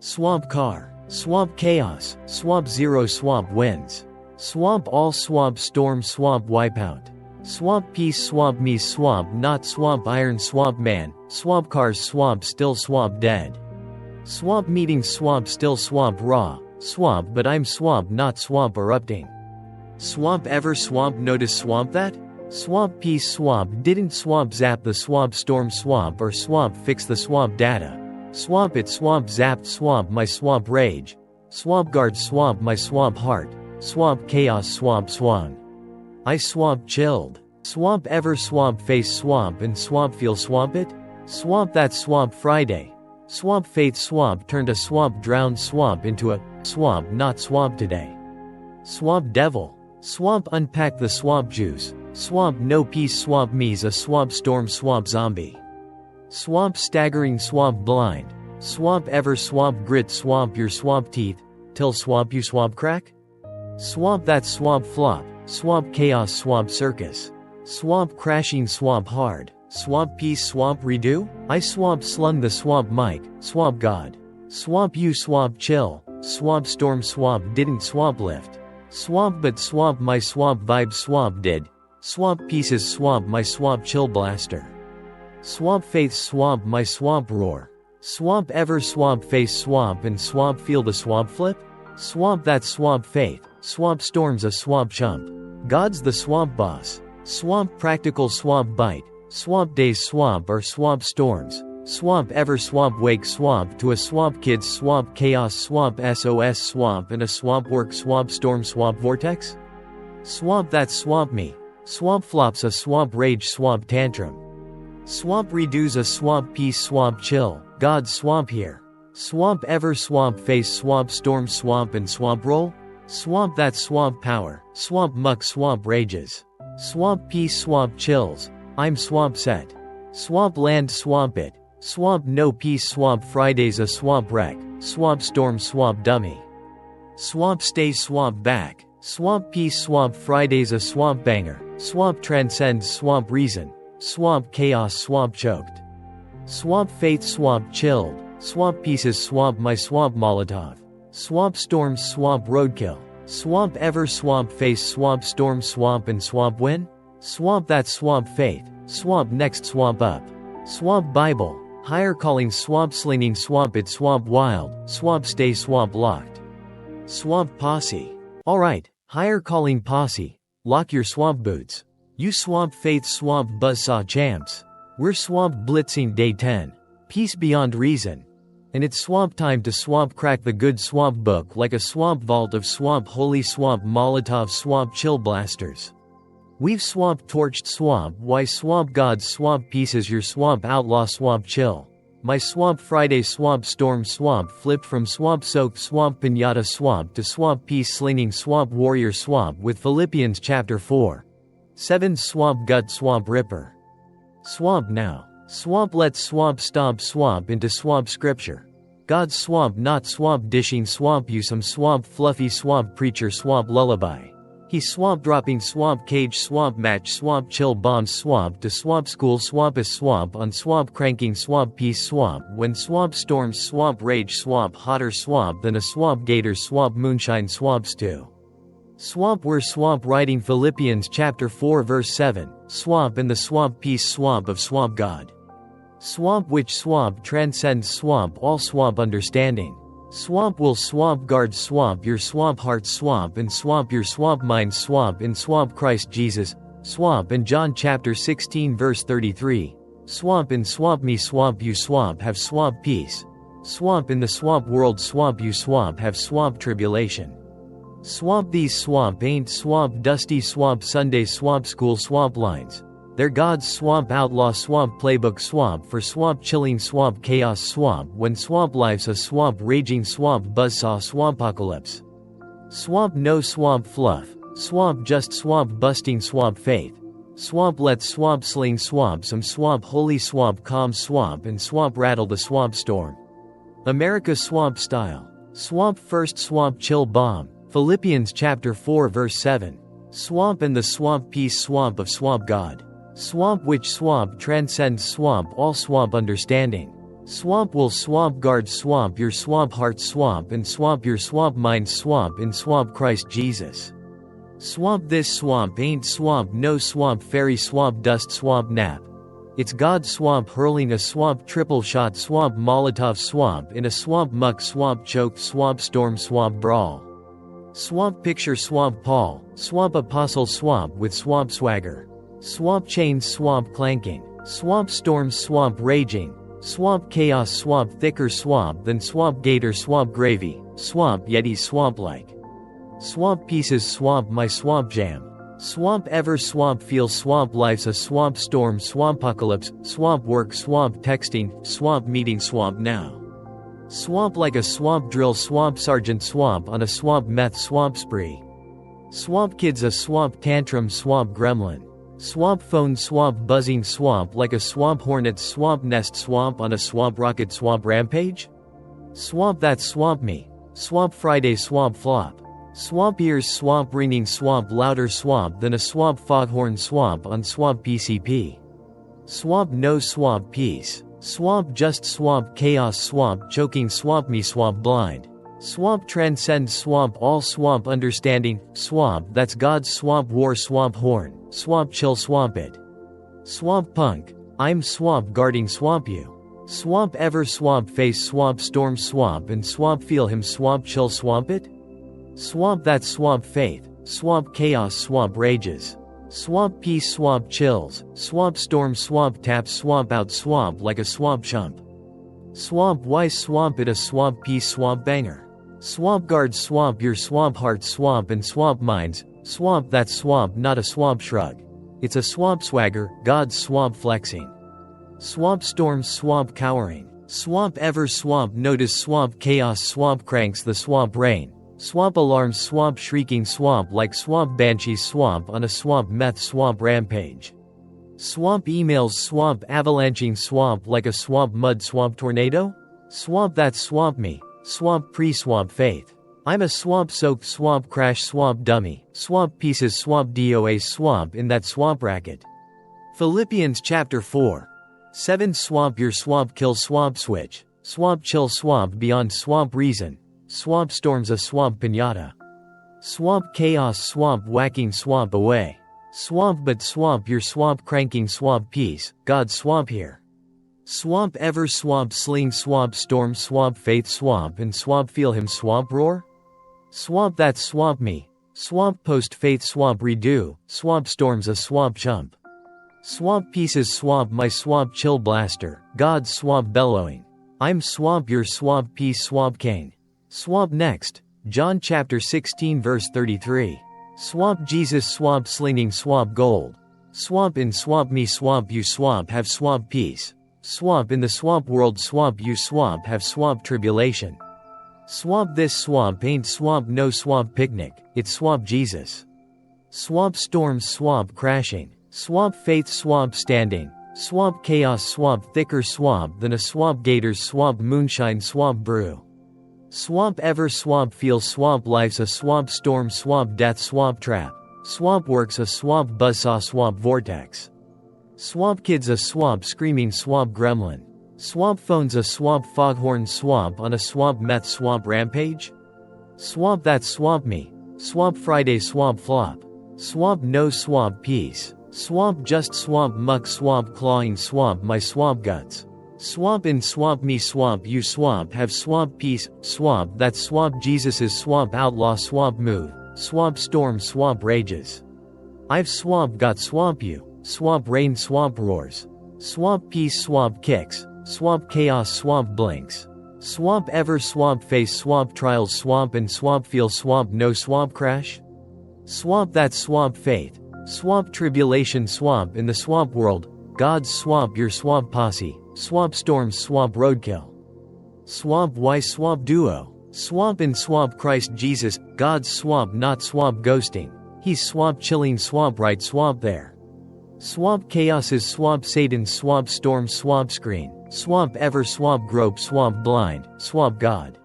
Swamp car. Swamp chaos. Swamp zero Swamp wins. Swamp all Swamp storm Swamp wipeout. Swamp peace Swamp me Swamp not Swamp iron Swamp man. Swamp cars Swamp still Swamp dead. Swamp meeting Swamp still Swamp raw. Swamp but I'm Swamp not Swamp erupting. Swamp ever Swamp notice Swamp that? Swamp peace Swamp didn't Swamp zap the Swamp storm Swamp or Swamp fix the Swamp data. Swamp it Swamp zapped Swamp my Swamp rage. Swamp guard Swamp my Swamp heart. Swamp chaos Swamp swung. I Swamp chilled. Swamp ever Swamp face Swamp and Swamp feel Swamp it? Swamp that Swamp Friday. Swamp faith Swamp turned a Swamp drowned Swamp into a Swamp not Swamp today. Swamp devil. Swamp unpack the Swamp juice. Swamp no peace Swamp me's a Swamp storm Swamp zombie. Swamp staggering Swamp blind. Swamp ever Swamp grit Swamp your Swamp teeth, till Swamp you Swamp crack? Swamp that Swamp flop. Swamp chaos Swamp circus. Swamp crashing Swamp hard. Swamp peace Swamp redo? I Swamp slung the Swamp mic. Swamp god. Swamp you Swamp chill. Swamp storm Swamp didn't Swamp lift. Swamp but Swamp my Swamp vibe Swamp did. Swamp pieces Swamp my Swamp chill blaster. Swamp faith Swamp my Swamp roar. Swamp ever Swamp face Swamp and Swamp feel the Swamp flip? Swamp that Swamp faith. Swamp storms a Swamp chump. God's the Swamp boss. Swamp practical Swamp bite. Swamp days Swamp or Swamp storms. Swamp ever swamp wake swamp to a swamp kids swamp chaos swamp SOS swamp and a swamp work swamp storm swamp vortex? Swamp that swamp me. Swamp flops a swamp rage swamp tantrum. Swamp redos a swamp peace swamp chill, God swamp here. Swamp ever swamp face swamp storm swamp and swamp roll? Swamp that swamp power, swamp muck swamp rages. Swamp peace swamp chills, I'm swamp set. Swamp land swamp it. Swamp no peace swamp Fridays a swamp wreck, swamp storm swamp dummy. Swamp stay swamp back, swamp peace swamp Fridays a swamp banger, swamp transcends swamp reason, swamp chaos swamp choked. Swamp faith swamp chilled, swamp pieces swamp my swamp Molotov. Swamp storms swamp roadkill, swamp ever swamp face swamp storm swamp and swamp win? Swamp that swamp faith, swamp next swamp up. Swamp Bible, higher calling swamp slinging swamp it swamp wild, swamp stay swamp locked. Swamp posse. Alright, higher calling posse, lock your swamp boots. You swamp faith swamp buzzsaw champs. We're swamp blitzing day 10. Peace beyond reason. And it's swamp time to swamp crack the good swamp book like a swamp vault of swamp holy swamp Molotov swamp chill blasters. We've swamp torched swamp why swamp gods swamp pieces your swamp outlaw swamp chill. My swamp Friday swamp storm swamp flipped from swamp soaked swamp pinata swamp to swamp peace slinging swamp warrior swamp with Philippians chapter 4:7 swamp gut swamp ripper. Swamp now. Swamp let's swamp stomp swamp into swamp scripture. God's swamp not swamp dishing swamp you some swamp fluffy swamp preacher swamp lullaby. He's swamp dropping swamp cage swamp match swamp chill bombs swamp to swamp school swamp is swamp on swamp cranking swamp peace swamp when swamp storms swamp rage swamp hotter swamp than a swamp gator swamp moonshine swamp stew. Swamp we're swamp writing Philippians chapter 4 verse 7, swamp in the swamp peace swamp of swamp God. Swamp which swamp transcends swamp all swamp understanding. Swamp will swamp guard swamp your swamp heart swamp and swamp your swamp mind swamp in swamp Christ Jesus, swamp in John chapter 16 verse 33, swamp in swamp me swamp you swamp have swamp peace, swamp in the swamp world swamp you swamp have swamp tribulation. Swamp these swamp ain't swamp dusty swamp Sunday swamp school swamp lines. They're God's swamp outlaw swamp playbook swamp for swamp chilling swamp chaos swamp when swamp life's a swamp raging swamp buzzsaw swampocalypse. Swamp no swamp fluff, swamp just swamp busting swamp faith. Swamp let swamp sling swamp some swamp holy swamp calm swamp and swamp rattle the swamp storm. America swamp style. Swamp first swamp chill bomb, Philippians chapter 4 verse 7. Swamp in the swamp peace swamp of swamp God. Swamp which swamp transcends swamp all swamp understanding. Swamp will swamp guard swamp your swamp heart swamp and swamp your swamp mind swamp in swamp Christ Jesus. Swamp this swamp ain't swamp no swamp fairy swamp dust swamp nap. It's God swamp hurling a swamp triple shot swamp Molotov swamp in a swamp muck swamp choke swamp storm swamp brawl. Swamp picture swamp Paul, swamp apostle swamp with swamp swagger. Swamp chains swamp clanking, swamp storms swamp raging, swamp chaos swamp thicker swamp than swamp gator swamp gravy, swamp yeti swamp like. Swamp pieces swamp my swamp jam. Swamp ever swamp feel swamp life's a swamp storm swampocalypse, swamp work swamp texting, swamp meeting swamp now. Swamp like a swamp drill swamp sergeant swamp on a swamp meth swamp spree. Swamp kids a swamp tantrum swamp gremlin. Swamp phone swamp buzzing swamp like a swamp hornet swamp nest swamp on a swamp rocket swamp rampage? Swamp that swamp me. Swamp Friday swamp flop. Swamp ears swamp ringing swamp louder swamp than a swamp foghorn swamp on swamp PCP. Swamp no swamp peace. Swamp just swamp chaos swamp choking swamp me swamp blind. Swamp transcends swamp all swamp understanding, swamp that's God's swamp war swamp horn, swamp chill swamp it. Swamp punk, I'm swamp guarding swamp you. Swamp ever swamp face swamp storm swamp and swamp feel him swamp chill swamp it? Swamp that swamp faith, swamp chaos swamp rages. Swamp peace, swamp chills, swamp storm, swamp taps, swamp out, swamp like a swamp chump. Swamp wise, swamp it, a swamp peace, swamp banger. Swamp guard, swamp your swamp heart, swamp and swamp minds, swamp that swamp, not a swamp shrug. It's a swamp swagger, God's swamp flexing. Swamp storms, swamp cowering. Swamp ever, swamp notice, swamp chaos, swamp cranks, the swamp rain. Swamp alarms, swamp shrieking, swamp like swamp banshees, swamp on a swamp meth, swamp rampage. Swamp emails, swamp avalanching, swamp like a swamp mud, swamp tornado? Swamp that swamp me, swamp pre-swamp faith. I'm a swamp soaked, swamp crash, swamp dummy, swamp pieces, swamp DOA, swamp in that swamp racket. Philippians chapter 4. 7 Swamp your swamp kill, swamp switch, swamp chill, swamp beyond, swamp reason, swamp storms, a swamp pinata. Swamp chaos, swamp whacking, swamp away. Swamp but swamp your swamp cranking, swamp peace, God's swamp here. Swamp ever, swamp sling, swamp storm, swamp faith, swamp and swamp feel him, swamp roar? Swamp that swamp me, swamp post faith, swamp redo, swamp storms, a swamp chump. Swamp pieces, swamp my swamp chill blaster, God's swamp bellowing. I'm swamp your swamp peace, swamp king. Swamp next, John chapter 16 verse 33. Swamp Jesus, swamp slinging, swamp gold. Swamp in swamp me, swamp you, swamp have swamp peace. Swamp in the swamp world, swamp you, swamp have swamp tribulation. Swamp this swamp ain't swamp no swamp picnic, it's swamp Jesus. Swamp storms, swamp crashing. Swamp faith, swamp standing. Swamp chaos, swamp thicker swamp than a swamp gators, swamp moonshine, swamp brew. Swamp ever, swamp feel, swamp life's a swamp storm, swamp death, swamp trap. Swamp works, a swamp buzzsaw, swamp vortex. Swamp kids, a swamp screaming, swamp gremlin. Swamp phones, a swamp foghorn, swamp on a swamp meth, swamp rampage. Swamp that swamp me, swamp Friday, swamp flop. Swamp no swamp peace. Swamp just swamp muck, swamp clawing, swamp my swamp guts. Swamp in swamp me, swamp you, swamp have swamp peace, swamp that swamp Jesus's swamp outlaw, swamp move, swamp storm, swamp rages. I've swamp got swamp you, swamp rain, swamp roars. Swamp peace, swamp kicks, swamp chaos, swamp blinks. Swamp ever, swamp face, swamp trials, swamp and swamp feel, swamp no swamp crash. Swamp that swamp faith. Swamp tribulation, swamp in the swamp world, God's swamp your swamp posse, swamp storms, swamp roadkill. Swamp wise, swamp duo, swamp in swamp Christ Jesus, God's swamp, not swamp ghosting, he's swamp chilling, swamp right, swamp there. Swamp chaos is swamp Satan, swamp storm, swamp screen, swamp ever, swamp grope, swamp blind, swamp God.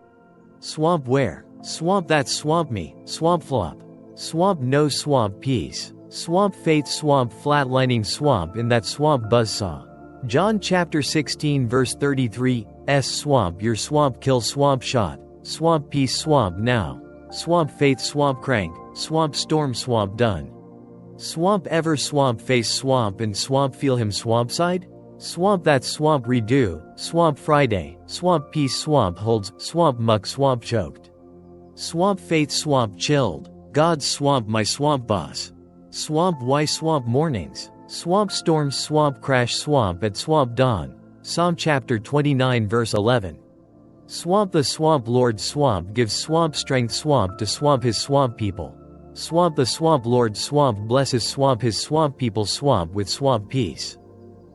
Swamp where? Swamp that swamp me, swamp flop. Swamp no swamp peace. Swamp faith, swamp flatlining, swamp in that swamp buzzsaw. John chapter 16 verse 33, swamp your swamp kill, swamp shot, swamp peace, swamp now. Swamp faith, swamp crank, swamp storm, swamp done. Swamp ever, swamp face, swamp and swamp feel him, swamp side. Swamp that swamp redo, swamp Friday, swamp peace, swamp holds, swamp muck, swamp choked. Swamp faith, swamp chilled, God's swamp my swamp boss. Swamp why, swamp mornings, swamp storms, swamp crash, swamp at swamp dawn. Psalm chapter 29 verse 11. Swamp the swamp Lord, swamp gives swamp strength, swamp to swamp his swamp people. Swamp the swamp Lord, swamp blesses swamp his swamp people, swamp with swamp peace.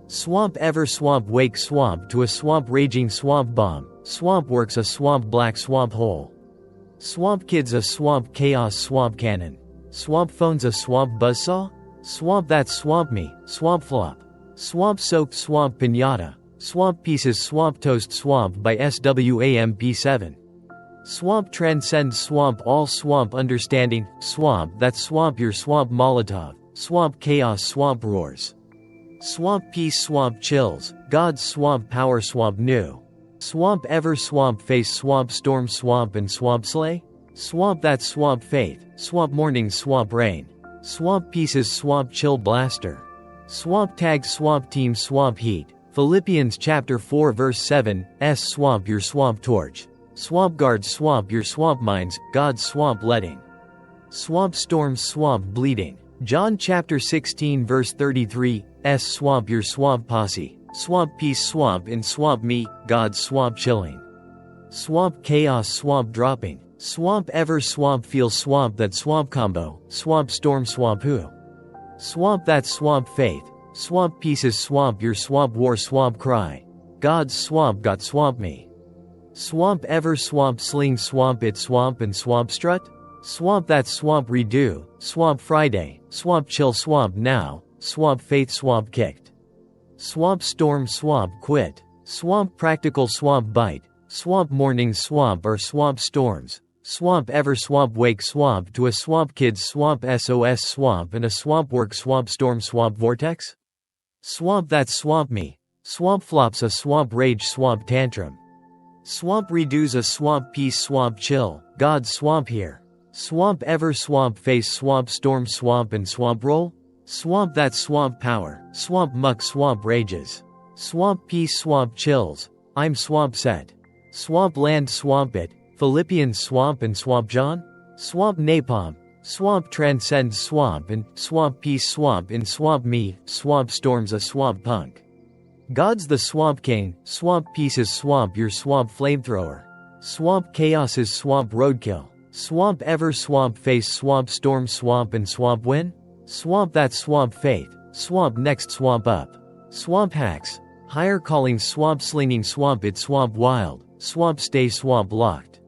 Swamp ever, swamp wake, swamp to a swamp raging, swamp bomb, swamp works, a swamp black, swamp hole. Swamp kids, a swamp chaos, swamp cannon. Swamp phones, a swamp buzzsaw. Swamp that swamp me, swamp flop. Swamp soaked, swamp pinata. Swamp pieces, swamp toast, swamp by SWAMP7. Swamp transcends, swamp all, swamp understanding, swamp that swamp your swamp Molotov. Swamp chaos, swamp roars. Swamp peace, swamp chills, God's swamp power, swamp new. Swamp ever, swamp face, swamp storm, swamp and swamp slay. Swamp that swamp faith, swamp morning, swamp rain. Swamp pieces, swamp chill blaster. Swamp tag, swamp team, swamp heat. Philippians chapter 4 verse 7, swamp your swamp torch. Swamp guard, swamp your swamp minds, God's swamp letting. Swamp storms, swamp bleeding. John chapter 16 verse 33, swamp your swamp posse, swamp peace swamp in swamp me, God's swamp chilling. Swamp chaos swamp dropping, swamp ever swamp feel swamp that swamp combo, swamp storm swamp who. Swamp that swamp faith, swamp pieces swamp your swamp war swamp cry, God's swamp got swamp me. Swamp ever swamp sling swamp it swamp and swamp strut? Swamp that swamp redo, swamp Friday, swamp chill swamp now, swamp faith swamp kicked. Swamp storm swamp quit, swamp practical swamp bite, swamp morning swamp or swamp storms, swamp ever swamp wake swamp to a swamp kids swamp SOS swamp and a swamp work swamp storm swamp vortex? Swamp that swamp me, swamp flops a swamp rage swamp tantrum. Swamp redos a swamp peace swamp chill, God's swamp here. Swamp ever swamp face swamp storm swamp and swamp roll? Swamp that swamp power, swamp muck swamp rages. Swamp peace swamp chills, I'm swamp set. Swamp land swamp it, Philippians swamp and swamp John? Swamp napalm, swamp transcends swamp and swamp peace swamp in swamp me, swamp storms a swamp punk. God's the swamp king, swamp peace is swamp your swamp flamethrower. Swamp chaos is swamp roadkill. Swamp ever swamp face swamp storm swamp and swamp win? Swamp that swamp faith, swamp next swamp up. Swamp hacks, higher calling swamp slinging swamp it swamp wild, swamp stay swamp locked.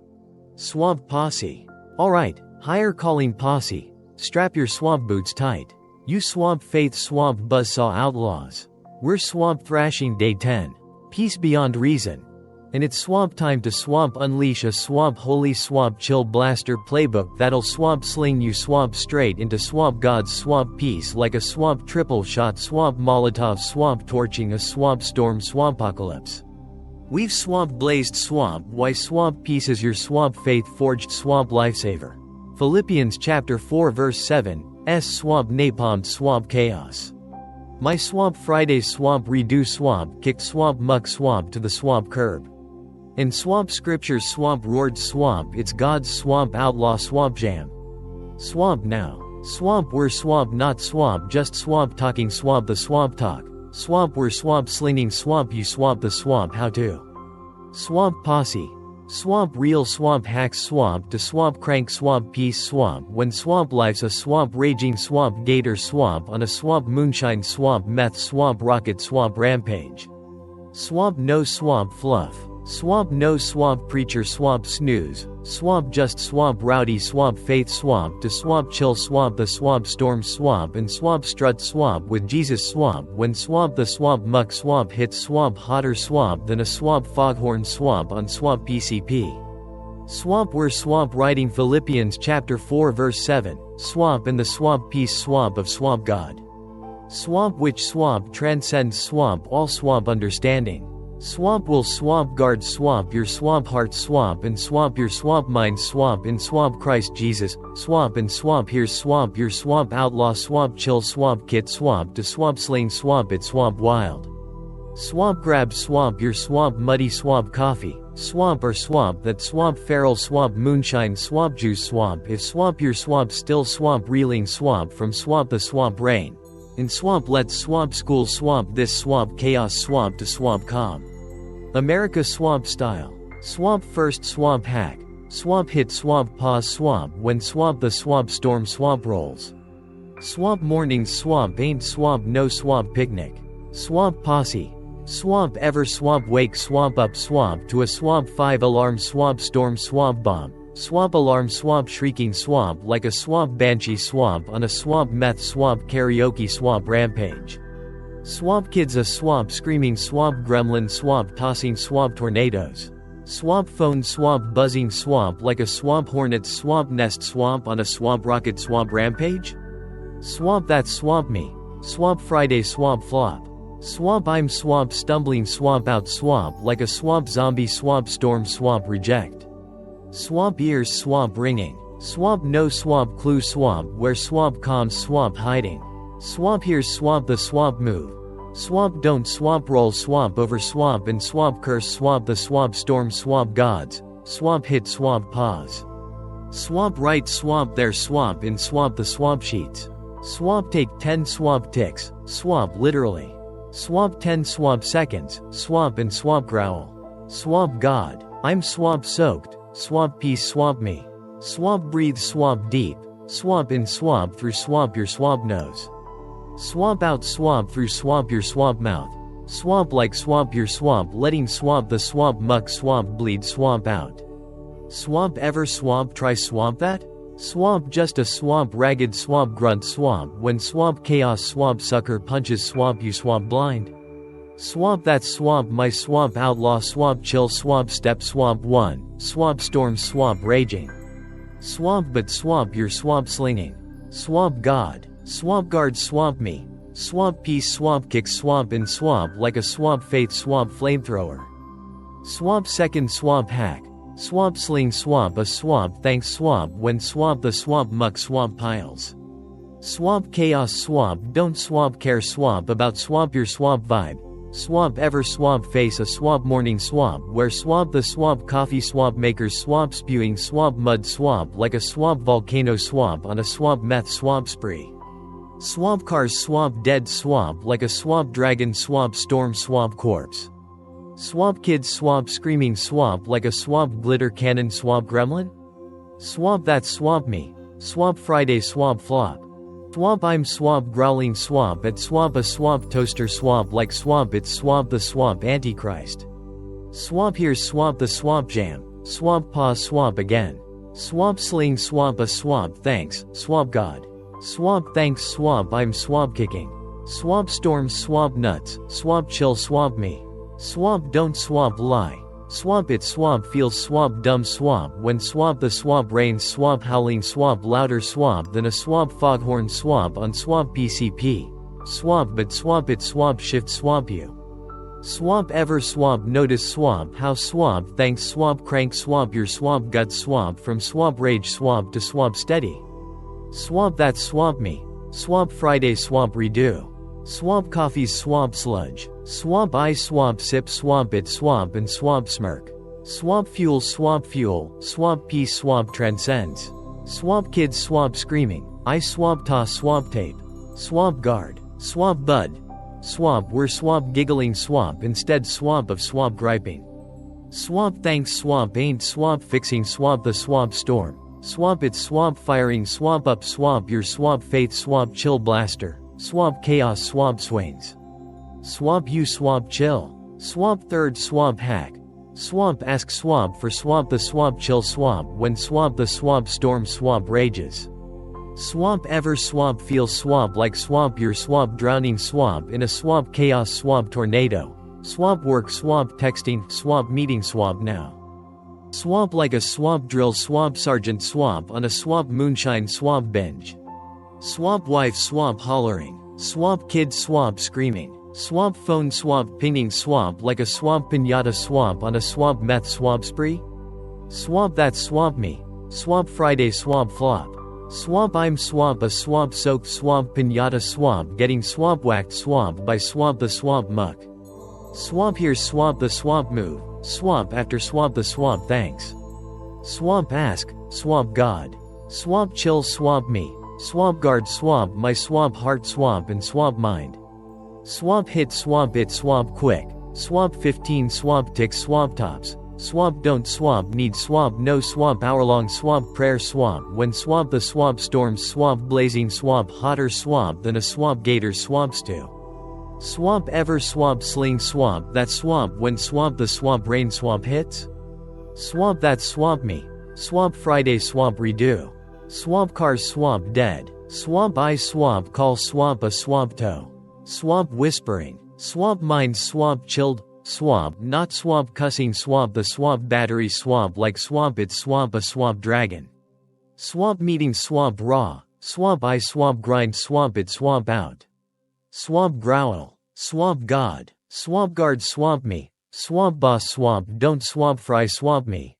Swamp posse. Alright, higher calling posse, strap your swamp boots tight. You swamp faith swamp buzzsaw outlaws. We're swamp thrashing day 10. Peace beyond reason. And it's swamp time to swamp unleash a swamp holy swamp chill blaster playbook that'll swamp sling you swamp straight into swamp God's swamp peace like a swamp triple shot swamp Molotov swamp torching a swamp storm swampocalypse. We've swamp blazed swamp why swamp peace is your swamp faith forged swamp lifesaver. Philippians chapter 4 verse 7, swamp napalm swamp chaos. My swamp Friday swamp redo swamp kicked swamp muck swamp to the swamp curb. In swamp scriptures swamp roared swamp it's God's swamp outlaw swamp jam. Swamp now. Swamp we're swamp not swamp just swamp talking swamp the swamp talk. Swamp we're swamp slinging swamp you swamp the swamp how to. Swamp posse. Swamp real swamp hacks swamp to swamp crank swamp peace swamp when swamp life's a swamp raging swamp gator swamp on a swamp moonshine swamp meth swamp rocket swamp rampage. Swamp no swamp fluff. Swamp no swamp preacher swamp snooze, swamp just swamp rowdy swamp faith swamp to swamp chill swamp the swamp storm swamp and swamp strut swamp with Jesus swamp when swamp the swamp muck swamp hits swamp hotter swamp than a swamp foghorn swamp on swamp PCP. Swamp we're swamp writing Philippians chapter 4 verse 7, swamp in the swamp peace swamp of swamp God. Swamp which swamp transcends swamp all swamp understanding. Swamp will swamp guard swamp your swamp heart swamp and swamp your swamp mind swamp in swamp Christ Jesus, swamp and swamp here's swamp your swamp outlaw swamp chill swamp kit swamp to swamp sling swamp it swamp wild. Swamp grab swamp your swamp muddy swamp coffee, swamp or swamp that swamp feral swamp moonshine swamp juice swamp if swamp your swamp still swamp reeling swamp from swamp the swamp rain. In swamp let's swamp school swamp this swamp chaos swamp to swamp calm. America swamp style. Swamp first swamp hack. Swamp hit swamp pause swamp when swamp the swamp storm swamp rolls. Swamp mornings swamp ain't swamp no swamp picnic. Swamp posse. Swamp ever swamp wake swamp up swamp to a swamp 5 alarm swamp storm swamp bomb. Swamp alarm swamp shrieking swamp like a swamp banshee swamp on a swamp meth swamp karaoke swamp rampage. Swamp kids a swamp screaming swamp gremlin swamp tossing swamp tornadoes. Swamp phone swamp buzzing swamp like a swamp hornet swamp nest swamp on a swamp rocket swamp rampage? Swamp that swamp me. Swamp Friday swamp flop. Swamp I'm swamp stumbling swamp out swamp like a swamp zombie swamp storm swamp reject. Swamp ears swamp ringing. Swamp no swamp clue swamp where swamp calm swamp hiding. Swamp here's swamp the swamp move. Swamp don't swamp roll swamp over swamp and swamp curse swamp the swamp storm swamp gods. Swamp hit swamp pause. Swamp right swamp there swamp in swamp the swamp sheets. Swamp take 10 swamp ticks, swamp literally. Swamp 10 swamp seconds, swamp and swamp growl. Swamp God, I'm swamp soaked, swamp peace swamp me. Swamp breathe swamp deep, swamp in swamp through swamp your swamp nose. Swamp out swamp through swamp your swamp mouth. Swamp like swamp your swamp letting swamp the swamp muck swamp bleed swamp out. Swamp ever swamp try swamp that? Swamp just a swamp ragged swamp grunt swamp when swamp chaos swamp sucker punches swamp you swamp blind. Swamp that swamp my swamp outlaw swamp chill swamp step swamp 1, swamp storm swamp raging. Swamp but swamp your swamp slinging. Swamp God, swamp guard swamp me. Swamp peace swamp kick swamp in swamp like a swamp faith swamp flamethrower. Swamp second swamp hack. Swamp sling swamp a swamp thanks swamp when swamp the swamp muck swamp piles. Swamp chaos swamp don't swamp care swamp about swamp your swamp vibe. Swamp ever swamp face a swamp morning swamp where swamp the swamp coffee swamp makers swamp spewing swamp mud swamp like a swamp volcano swamp on a swamp meth swamp spree. Swamp cars swamp dead swamp like a swamp dragon swamp storm swamp corpse. Swamp kids swamp screaming swamp like a swamp glitter cannon swamp gremlin? Swamp that swamp me. Swamp Friday swamp flop. Swamp I'm swamp growling swamp at swamp a swamp toaster swamp like swamp it's swamp the swamp antichrist. Swamp here's swamp the swamp jam. Swamp pause swamp again. Swamp sling swamp a swamp thanks, swamp God. Swamp thanks swamp I'm swamp kicking. Swamp storm swamp nuts, swamp chill swamp me. Swamp don't swamp lie. Swamp it swamp feels swamp dumb swamp when swamp the swamp rains swamp howling swamp louder swamp than a swamp foghorn swamp on swamp PCP. Swamp but swamp it swamp shift swamp you. Swamp ever swamp notice swamp how swamp thanks swamp crank swamp your swamp gut swamp from swamp rage swamp to swamp steady. Swamp that swamp me. Swamp Friday swamp redo. Swamp coffee's swamp sludge. Swamp I swamp sip swamp it swamp and swamp smirk. Swamp fuel swamp peace swamp transcends. Swamp kids swamp screaming. I swamp toss swamp tape. Swamp guard. Swamp bud. Swamp we're swamp giggling swamp instead swamp of swamp griping. Swamp thanks swamp ain't swamp fixing swamp the swamp storm. Swamp it's swamp firing swamp up swamp your swamp faith swamp chill blaster. Swamp chaos swamp swains. Swamp you swamp chill. Swamp third swamp hack. Swamp ask swamp for swamp the swamp chill swamp when swamp the swamp storm swamp rages. Swamp ever swamp feels swamp like swamp your swamp drowning swamp in a swamp chaos swamp tornado. Swamp work swamp texting swamp meeting swamp now. Swamp like a swamp drill swamp sergeant swamp on a swamp moonshine swamp binge. Swamp wife swamp hollering. Swamp kid swamp screaming. Swamp phone swamp pinging swamp like a swamp piñata swamp on a swamp meth swamp spree. Swamp that swamp me. Swamp Friday swamp flop. Swamp I'm swamp a swamp soaked swamp piñata swamp getting swamp whacked swamp by swamp the swamp muck. Swamp here's swamp the swamp move. Swamp after swamp the swamp thanks. Swamp ask, swamp God. Swamp chill swamp me. Swamp guard swamp my swamp heart swamp and swamp mind. Swamp hit swamp it swamp quick. Swamp 15 swamp tick swamp tops. Swamp don't swamp need swamp no swamp hour-long swamp prayer swamp when swamp the swamp storms swamp blazing swamp hotter swamp than a swamp gator swamp stew. Swamp ever swamp sling swamp that swamp when swamp the swamp rain swamp hits. Swamp that swamp me. Swamp Friday swamp redo. Swamp cars swamp dead. Swamp I swamp call swamp a swamp toe. Swamp whispering. Swamp mind swamp chilled. Swamp not swamp cussing swamp the swamp battery swamp like swamp it's swamp a swamp dragon. Swamp meeting swamp raw. Swamp I swamp grind swamp it swamp out. Swamp growl. Swamp God. Swamp guard swamp me. Swamp boss swamp don't swamp fry swamp me.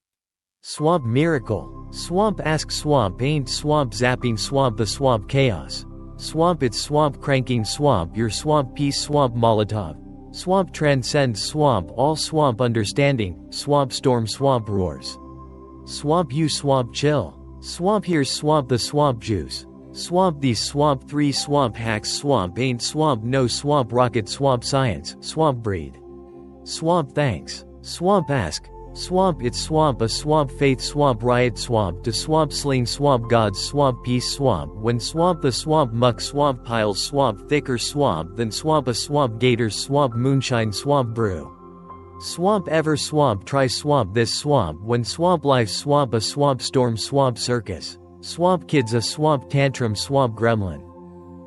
Swamp miracle. Swamp ask swamp ain't swamp zapping swamp the swamp chaos. Swamp it's swamp cranking swamp your swamp peace swamp molotov. Swamp transcends swamp all swamp understanding. Swamp storm swamp roars. Swamp you swamp chill. Swamp here's swamp the swamp juice. Swamp these, swamp 3, swamp hacks, swamp ain't, swamp no, swamp rocket, swamp science, swamp breed, swamp thanks, swamp ask, swamp it's, swamp a, swamp faith, swamp riot, swamp to, swamp sling, swamp gods, swamp peace, swamp when, swamp the, swamp muck, swamp piles, swamp thicker, swamp then, swamp a, swamp gators, swamp moonshine, swamp brew, swamp ever, swamp try, swamp this, swamp when, swamp life, swamp a, swamp storm, swamp circus, swamp kids a, swamp tantrum, swamp gremlin,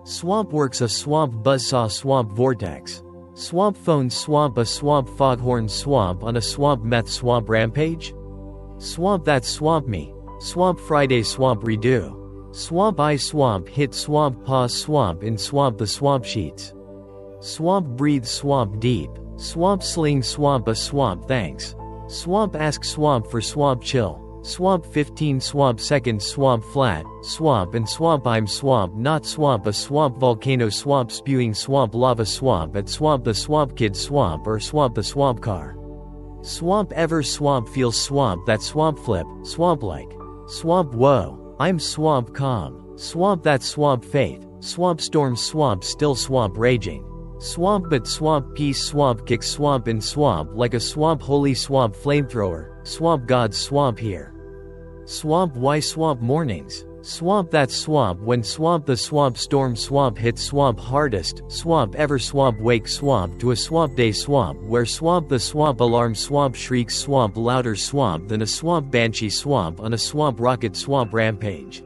swamp works a, swamp buzzsaw, swamp vortex, swamp phone, swamp a, swamp foghorn, swamp on a, swamp meth, swamp rampage, swamp that, swamp me, swamp Friday, swamp redo, swamp I, swamp hit, swamp pause, swamp in, swamp the, swamp sheets, swamp breathe, swamp deep, swamp sling, swamp a, swamp thanks, swamp ask, swamp for, swamp chill, swamp 15, swamp seconds, swamp flat, swamp and, swamp I'm, swamp not, swamp a, swamp volcano, swamp spewing, swamp lava, swamp at, swamp the, swamp kid, swamp or, swamp the, swamp car, swamp ever, swamp feels, swamp that, swamp flip, swamp like, swamp whoa, I'm, swamp calm, swamp that, swamp faith, swamp storm, swamp still, swamp raging, swamp but, swamp peace, swamp kick, swamp in, swamp like a, swamp holy, swamp flamethrower, swamp gods, swamp here, swamp why, swamp mornings, swamp that, swamp when, swamp the, swamp storm, swamp hit, swamp hardest, swamp ever, swamp wake, swamp to a, swamp day, swamp where, swamp the, swamp alarm, swamp shrieks, swamp louder, swamp than a, swamp banshee, swamp on a, swamp rocket, swamp rampage,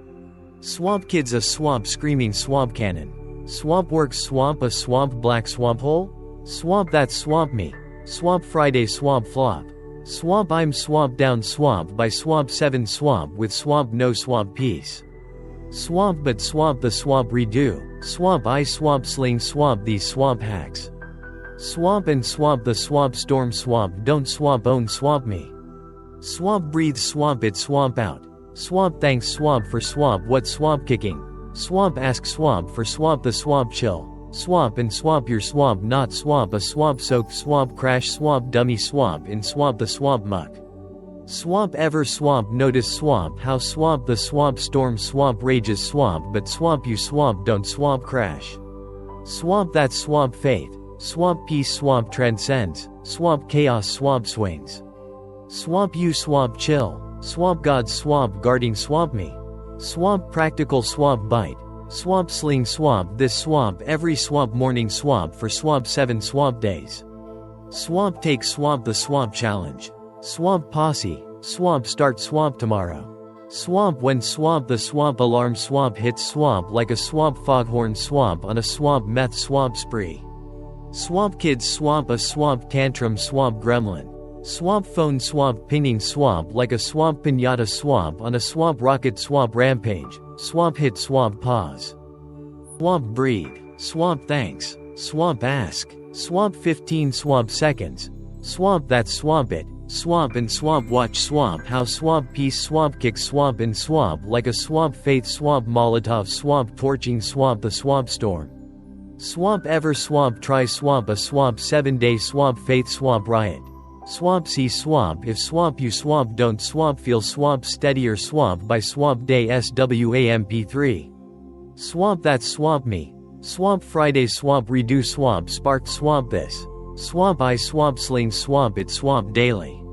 swamp kids a, swamp screaming, swamp cannon, swamp works, swamp a, swamp black, swamp hole, swamp that, swamp me, swamp Friday, swamp flop, swamp I'm, swamp down, swamp by, swamp 7, swamp with, swamp no, swamp peace, swamp but, swamp the, swamp redo, swamp I, swamp sling, swamp these, swamp hacks, swamp and, swamp the, swamp storm, swamp don't, swamp own, swamp me, swamp breathe, swamp it, swamp out, swamp thanks, swamp for, swamp what, swamp kicking, swamp ask, swamp for, swamp the, swamp chill, swamp and, swamp your, swamp not, swamp a, swamp soak, swamp crash, swamp dummy, swamp in, swamp the, swamp muck, swamp ever, swamp notice, swamp how, swamp the, swamp storm, swamp rages, swamp but, swamp you, swamp don't, swamp crash, swamp that, swamp faith, swamp peace, swamp transcends, swamp chaos, swamp swings, swamp you, swamp chill, swamp god, swamp guarding, swamp me, swamp practical, swamp bite, swamp sling, swamp this, swamp every, swamp morning, swamp for, swamp 7, swamp days, swamp take, swamp the, swamp challenge, swamp posse, swamp start, swamp tomorrow, swamp when, swamp the, swamp alarm, swamp hits, swamp like a, swamp foghorn, swamp on a, swamp meth, swamp spree, swamp kids, swamp a, swamp tantrum, swamp gremlin, swamp phone, swamp pinging, swamp like a, swamp pinata, swamp on a, swamp rocket, swamp rampage, swamp hit, swamp pause, swamp breed, swamp thanks, swamp ask, swamp 15, swamp seconds, swamp that, swamp it, swamp and, swamp watch, swamp how, swamp peace, swamp kick, swamp in, swamp like a, swamp faith, swamp molotov, swamp torching, swamp the, swamp storm, swamp ever, swamp try, swamp a, swamp 7 day, swamp faith, swamp riot, swamp see, swamp if, swamp you, swamp don't, swamp feel, swamp steadier, swamp by, swamp day, swamp3, swamp that, swamp me, swamp Friday, swamp redo, swamp spark, swamp this, swamp I, swamp sling, swamp it, swamp daily,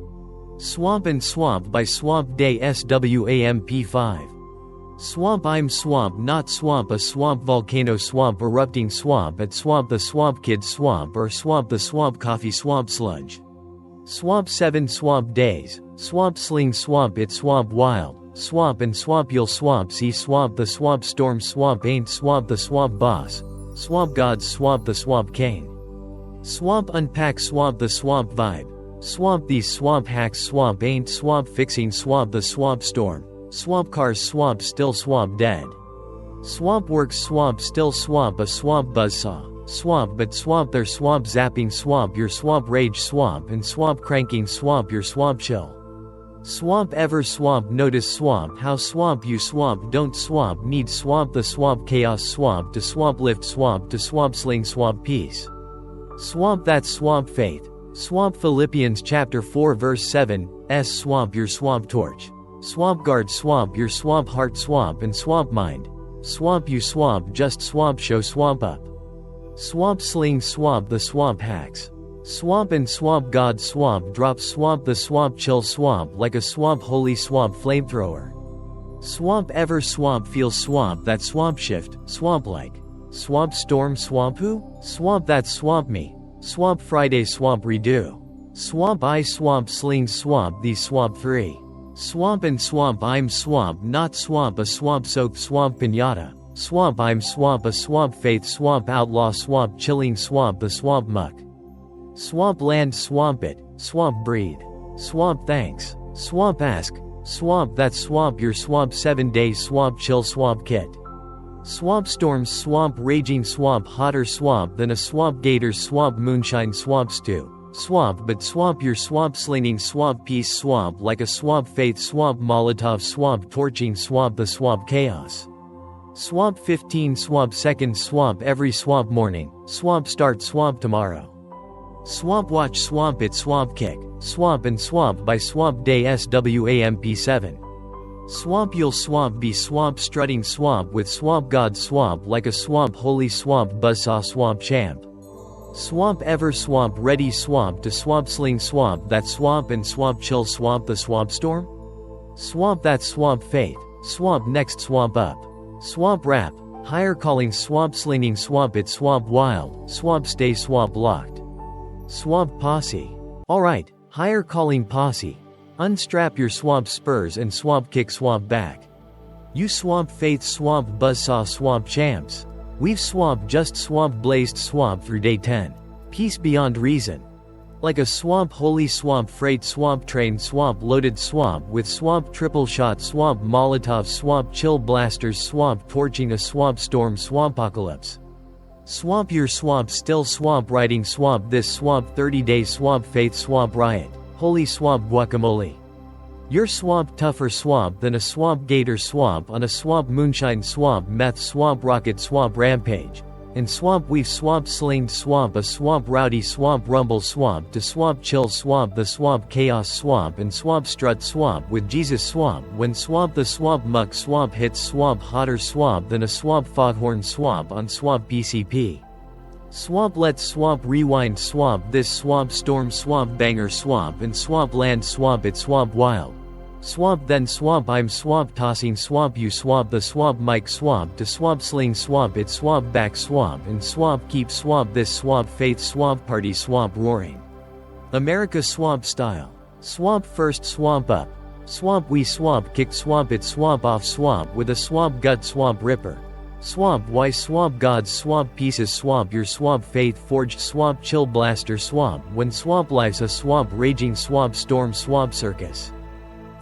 swamp and, swamp by, swamp day, swamp5, swamp I'm, swamp not, swamp a, swamp volcano, swamp erupting, swamp at, swamp the, swamp kid, swamp or, swamp the, swamp coffee, swamp sludge, swamp 7, swamp days, swamp sling, swamp it, swamp wild, swamp and, swamp you'll, swamp see, swamp the, swamp storm, swamp ain't, swamp the, swamp boss, swamp gods, swamp the, swamp king, swamp unpack, swamp the, swamp vibe, swamp these, swamp hacks, swamp ain't, swamp fixing, swamp the, swamp storm, swamp cars, swamp still, swamp dead, swamp works, swamp still, swamp a, swamp buzzsaw, swamp but, swamp their, swamp zapping, swamp your, swamp rage, swamp and, swamp cranking, swamp your, swamp chill, swamp ever, swamp notice, swamp how, swamp you, swamp don't, swamp need, swamp the, swamp chaos, swamp to, swamp lift, swamp to, swamp sling, swamp peace, swamp that, swamp faith, swamp Philippians chapter 4 verse 7, swamp your, swamp torch, swamp guard, swamp your, swamp heart, swamp and, swamp mind, Swamp you swamp just swamp show swamp up. Swamp sling swamp the swamp hacks. Swamp and swamp god swamp drop swamp the swamp chill swamp like a swamp holy swamp flamethrower. Swamp ever swamp feels swamp that swamp shift, swamp like. Swamp storm swamp who? Swamp that swamp me. Swamp Friday swamp redo. Swamp I swamp sling swamp these swamp free. Swamp and swamp I'm swamp not swamp a swamp soaked swamp pinata. Swamp I'm swamp a swamp faith swamp outlaw swamp chilling swamp the swamp muck. Swamp land swamp it, swamp breed. Swamp thanks. Swamp ask. Swamp that swamp your swamp 7 days swamp chill swamp kit. Swamp storms swamp raging swamp hotter swamp than a swamp gators swamp moonshine swamp stew. Swamp but swamp your swamp slinging swamp peace swamp like a swamp faith swamp molotov swamp torching swamp the swamp chaos. Swamp 15 swamp seconds swamp every swamp morning, swamp start swamp tomorrow. Swamp watch swamp it swamp kick, swamp and swamp by swamp day SWAMP7. Swamp you'll swamp be swamp strutting swamp with swamp god swamp like a swamp holy swamp buzzsaw swamp champ. Swamp ever swamp ready swamp to swamp sling swamp that swamp and swamp chill swamp the swamp storm. Swamp that swamp faith, swamp next swamp up. Swamp rap, higher calling swamp slinging swamp it swamp wild, swamp stay swamp locked. Swamp posse. Alright, higher calling posse. Unstrap your swamp spurs and swamp kick swamp back. You swamp faith swamp buzzsaw swamp champs. We've swamp just swamp blazed swamp through day 10. Peace beyond reason. Like a swamp holy swamp freight swamp train swamp loaded swamp with swamp triple shot swamp molotov swamp chill blasters swamp torching a swamp storm swampocalypse. Swamp your swamp still swamp riding swamp this swamp 30 days swamp faith swamp riot, holy swamp guacamole. Your swamp tougher swamp than a swamp gator swamp on a swamp moonshine swamp meth swamp rocket swamp rampage. And swamp weave swamp slinged swamp a swamp rowdy swamp rumble swamp to swamp chill swamp the swamp chaos swamp and swamp strut swamp with Jesus swamp when swamp the swamp muck swamp hits swamp hotter swamp than a swamp foghorn swamp on swamp PCP. Swamp let's swamp rewind swamp this swamp storm swamp banger swamp and swamp land swamp it swamp wild. Swamp then swamp I'm swamp tossing swamp you swamp the swamp mic swamp to swamp sling swamp it swamp back swamp and swamp keep swamp this swamp faith swamp party swamp roaring. America swamp style. Swamp first swamp up. Swamp we swamp kick swamp it swamp off swamp with a swamp gut swamp ripper. Swamp why swamp gods swamp pieces swamp your swamp faith forged swamp chill blaster swamp when swamp life's a swamp raging swamp storm swamp circus.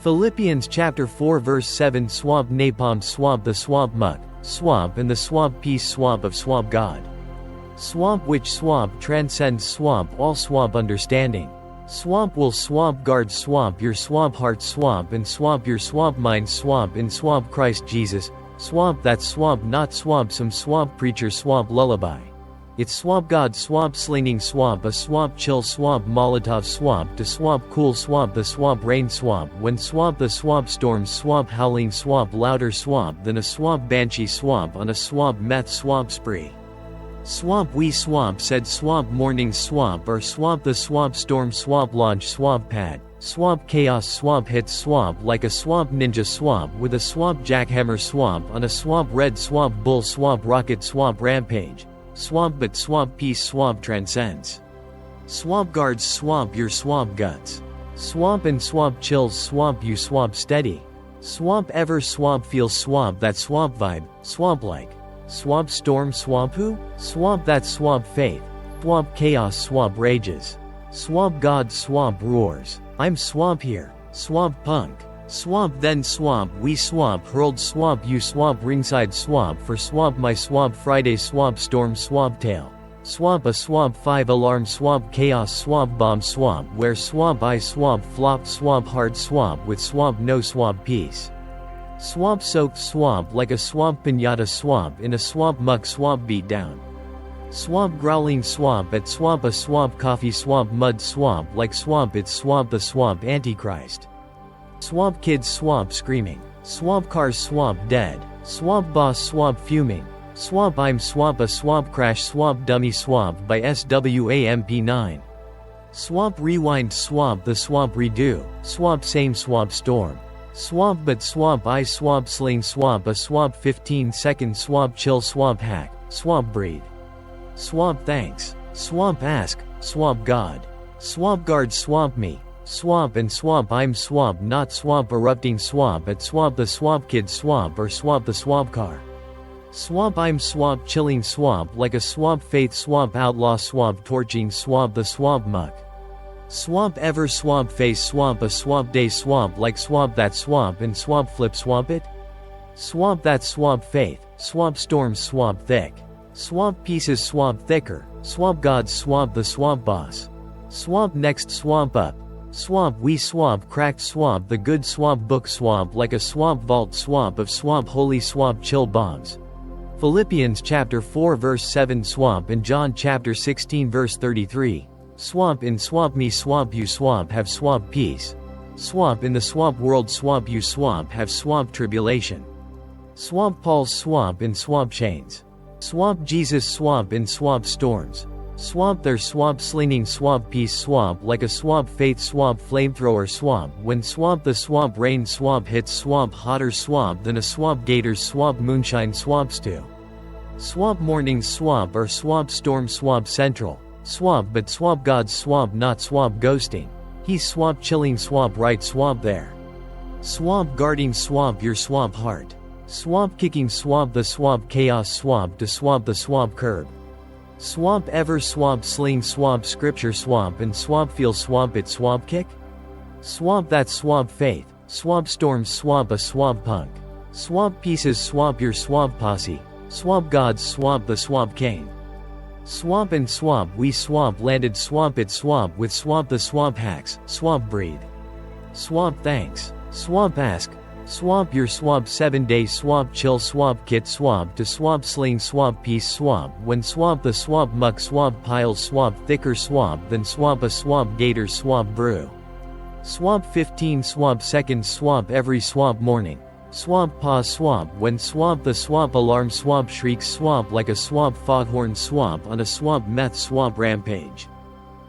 Philippians chapter 4 verse 7 swamp napalm swamp the swamp muck, swamp and the swamp peace swamp of swamp God. Swamp which swamp transcends swamp all swamp understanding. Swamp will swamp guard swamp your swamp heart swamp and swamp your swamp mind swamp in swamp Christ Jesus, swamp that swamp not swamp some swamp preacher swamp lullaby. It's swamp god swamp slinging swamp a swamp chill swamp molotov swamp to swamp cool swamp the swamp rain swamp when swamp the swamp storms swamp howling swamp louder swamp than a swamp banshee swamp on a swamp meth swamp spree. Swamp we swamp said swamp morning swamp or swamp the swamp storm swamp launch swamp pad, swamp chaos swamp hits swamp like a swamp ninja swamp with a swamp jackhammer swamp on a swamp red swamp bull swamp rocket swamp rampage. Swamp but swamp peace swamp transcends. Swamp guards swamp your swamp guts. Swamp and swamp chills swamp you swamp steady. Swamp ever swamp feels swamp that swamp vibe, swamp like. Swamp storm swamp who? Swamp that swamp faith. Swamp chaos swamp rages. Swamp god swamp roars. I'm swamp here. Swamp punk. Swamp then swamp we swamp hurled swamp you swamp ringside swamp for swamp my swamp Friday swamp storm swamp tail. Swamp a swamp 5 alarm swamp chaos swamp bomb swamp where swamp I swamp flop swamp hard swamp with swamp no swamp peace. Swamp soaked swamp like a swamp pinata swamp in a swamp muck swamp beat down. Swamp growling swamp at swamp a swamp coffee swamp mud swamp like swamp it's swamp the swamp antichrist. Swamp kids swamp screaming. Swamp cars swamp dead. Swamp boss swamp fuming. Swamp I'm swamp a swamp crash swamp dummy swamp by SWAMP9. Swamp rewind swamp the swamp redo. Swamp same swamp storm. Swamp but swamp I swamp sling swamp a swamp 15-second swamp chill swamp hack. Swamp breed. Swamp thanks. Swamp ask. Swamp god. Swamp guard swamp me. Swamp and swamp I'm swamp not swamp erupting swamp at swamp the swamp kid swamp or swamp the swamp car. Swamp I'm swamp chilling swamp like a swamp faith swamp outlaw swamp torching swamp the swamp muck. Swamp ever swamp face swamp a swamp day swamp like swamp that swamp and swamp flip swamp it. Swamp that swamp faith. Swamp storm swamp thick. Swamp pieces swamp thicker. Swamp god swamp the swamp boss. Swamp next swamp up. Swamp we swamp cracked swamp the good swamp book swamp like a swamp vault swamp of swamp holy swamp chill bombs. Philippians chapter 4 verse 7 swamp and John chapter 16 verse 33. Swamp in swamp me swamp you swamp have swamp peace. Swamp in the swamp world swamp you swamp have swamp tribulation. Swamp Paul's swamp in swamp chains. Swamp Jesus swamp in swamp storms. Swamp their swamp slinging swamp peace swamp like a swamp faith swamp flamethrower swamp when swamp the swamp rain swamp hits swamp hotter swamp than a swamp gators swamp moonshine swamp stew. Swamp mornings swamp or swamp storm swamp central. Swamp but swamp god swamp not swamp ghosting. He's swamp chilling swamp right swamp there. Swamp guarding swamp your swamp heart. Swamp kicking swamp the swamp chaos swamp to swamp the swamp curb. Swamp ever swamp sling swamp scripture swamp and swamp feel swamp it swamp kick. Swamp that swamp faith. Swamp storm swamp a swamp punk. Swamp pieces swamp your swamp posse. Swamp gods swamp the swamp king. Swamp and swamp we swamp landed swamp it swamp with swamp the swamp hacks. Swamp breed. Swamp thanks. Swamp ask. Swamp your swamp 7 days swamp chill swamp kit swamp to swamp sling swamp peace swamp when swamp the swamp muck swamp pile swamp thicker swamp than swamp a swamp gator swamp brew. Swamp 15 swamp seconds swamp every swamp morning. Swamp pause swamp when swamp the swamp alarm swamp shrieks swamp like a swamp foghorn swamp on a swamp meth swamp rampage.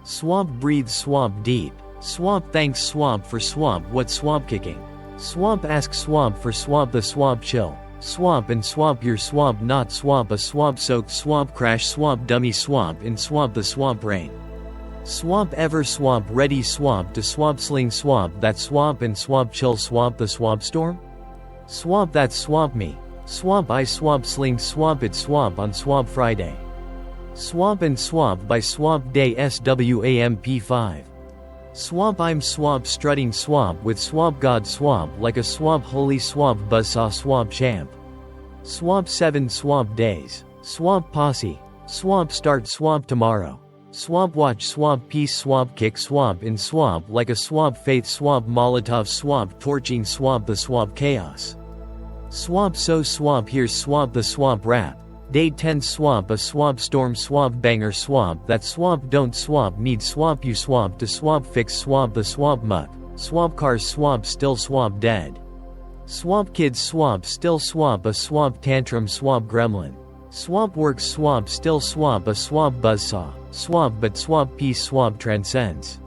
Swamp breathe swamp deep. Swamp thanks swamp for swamp what swamp kicking. Swamp ask swamp for swamp the swamp chill. Swamp and swamp your swamp not swamp a swamp soaked swamp crash swamp dummy swamp in swamp the swamp rain. Swamp ever swamp ready swamp to swamp sling swamp that swamp and swamp chill swamp the swamp storm. Swamp that swamp me. Swamp I swamp sling swamp it swamp on swamp Friday. Swamp and swamp by swamp day SWAMP5. Swamp I'm swamp strutting swamp with swamp god swamp like a swamp holy swamp buzzsaw swamp champ. Swamp 7 swamp days. Swamp posse. Swamp start swamp tomorrow. Swamp watch swamp peace swamp kick swamp in swamp like a swamp faith swamp molotov swamp torching swamp the swamp chaos. Swamp so swamp here's swamp the swamp rap. Day 10 swamp a swamp storm swamp banger swamp that swamp don't swamp need swamp you swamp to swamp fix swamp the swamp muck. Swamp cars swamp still swamp dead. Swamp kids swamp still swamp a swamp tantrum swamp gremlin. Swamp works swamp still swamp a swamp buzzsaw. Swamp but swamp peace swamp transcends.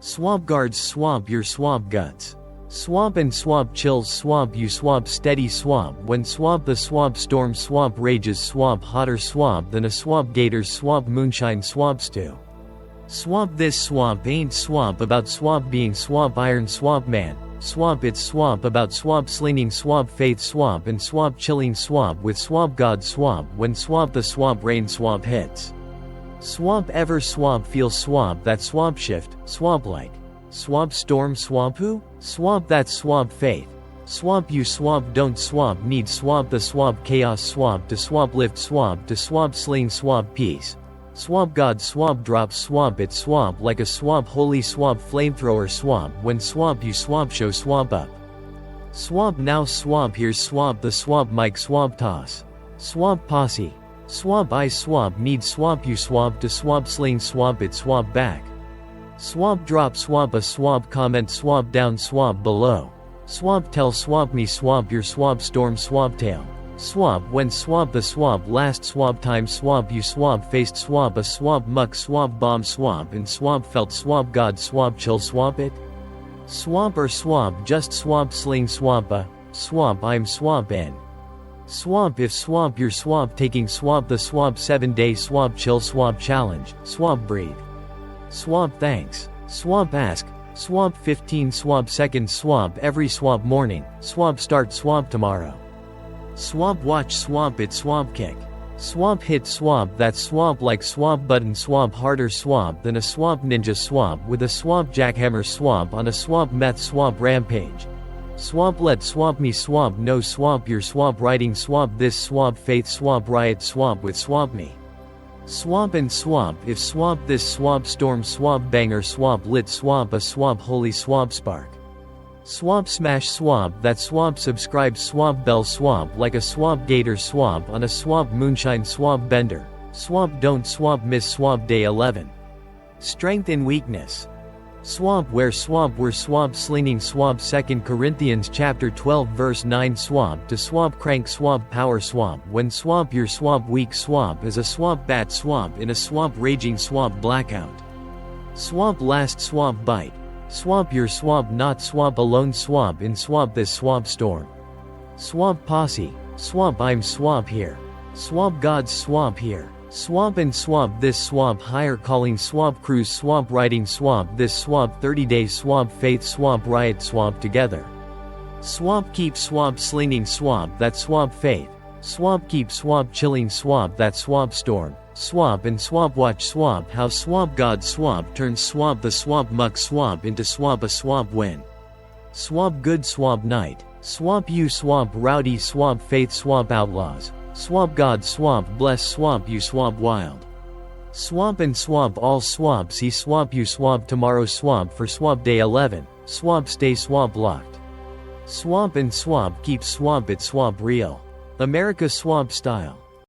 Swamp guards swamp your swamp guts. Swamp and swamp chills swamp you swamp steady swamp when swamp the swamp storm swamp rages swamp hotter swamp than a swamp gator's swamp moonshine swamp stew. Swamp this swamp ain't swamp about swamp being swamp iron swamp man. Swamp it's swamp about swamp slinging swamp faith swamp and swamp chilling swamp with swamp god swamp when swamp the swamp rain swamp hits. Swamp ever swamp feel swamp that swamp shift swamp like. Swamp storm swamp who? Swamp that swamp faith. Swamp you swamp don't swamp need swamp the swamp chaos swamp to swamp lift swamp to swamp sling swamp peace. Swamp god swamp drop swamp it swamp like a swamp holy swamp flamethrower swamp when swamp you swamp show swamp up. Swamp now swamp here's swamp the swamp mic swamp toss. Swamp posse. Swamp I swamp need swamp you swamp to swamp sling swamp it swamp back. Swamp drop swamp a swamp comment swamp down swamp below. Swamp tell swamp me swamp your swamp storm swamp tale. Swamp when swamp the swamp last swamp time swamp you swamp faced swamp a swamp muck swamp bomb swamp and swamp felt swamp god swamp chill swamp it. Swamp or swamp just swamp sling swamp a swamp I'm swamp n. Swamp if swamp your swamp taking swamp the swamp 7-day swamp chill swamp challenge swamp breathe. Swamp thanks. Swamp ask. Swamp 15 swamp second swamp every swamp morning. Swamp start swamp tomorrow. Swamp watch swamp it swamp kick. Swamp hit swamp that swamp like swamp button swamp harder swamp than a swamp ninja swamp with a swamp jackhammer swamp on a swamp meth swamp rampage. Swamp let swamp me swamp no swamp your swamp riding swamp this swamp faith swamp riot swamp with swamp me. Swamp and swamp if swamp this swamp storm swamp banger swamp lit swamp a swamp holy swamp spark. Swamp smash swamp that swamp subscribe swamp bell swamp like a swamp gator swamp on a swamp moonshine swamp bender. Swamp don't swamp miss swamp day 11. Strength and weakness. Swamp where swamp were swamp slinging swamp 2 Corinthians chapter 12 verse 9 swamp to swamp crank swamp power swamp when swamp your swamp weak swamp is a swamp bat swamp in a swamp raging swamp blackout. Swamp last swamp bite. Swamp your swamp not swamp alone swamp in swamp this swamp storm. Swamp posse. Swamp I'm swamp here. Swamp God's swamp here. Swamp and swamp this swamp higher calling swamp cruise swamp riding swamp this swamp 30-day swamp faith swamp riot swamp together. Swamp keep swamp slinging swamp that swamp faith. Swamp keep swamp chilling swamp that swamp storm. Swamp and swamp watch swamp how swamp god swamp turns swamp the swamp muck swamp into swamp a swamp win. Swamp good swamp night. Swamp you swamp rowdy swamp faith swamp outlaws. Swamp god swamp bless swamp you swamp wild. Swamp and swamp all swamp see swamp you swamp tomorrow swamp for swamp day 11. Swamp stay swamp locked. Swamp and swamp keep swamp it swamp real. America swamp style.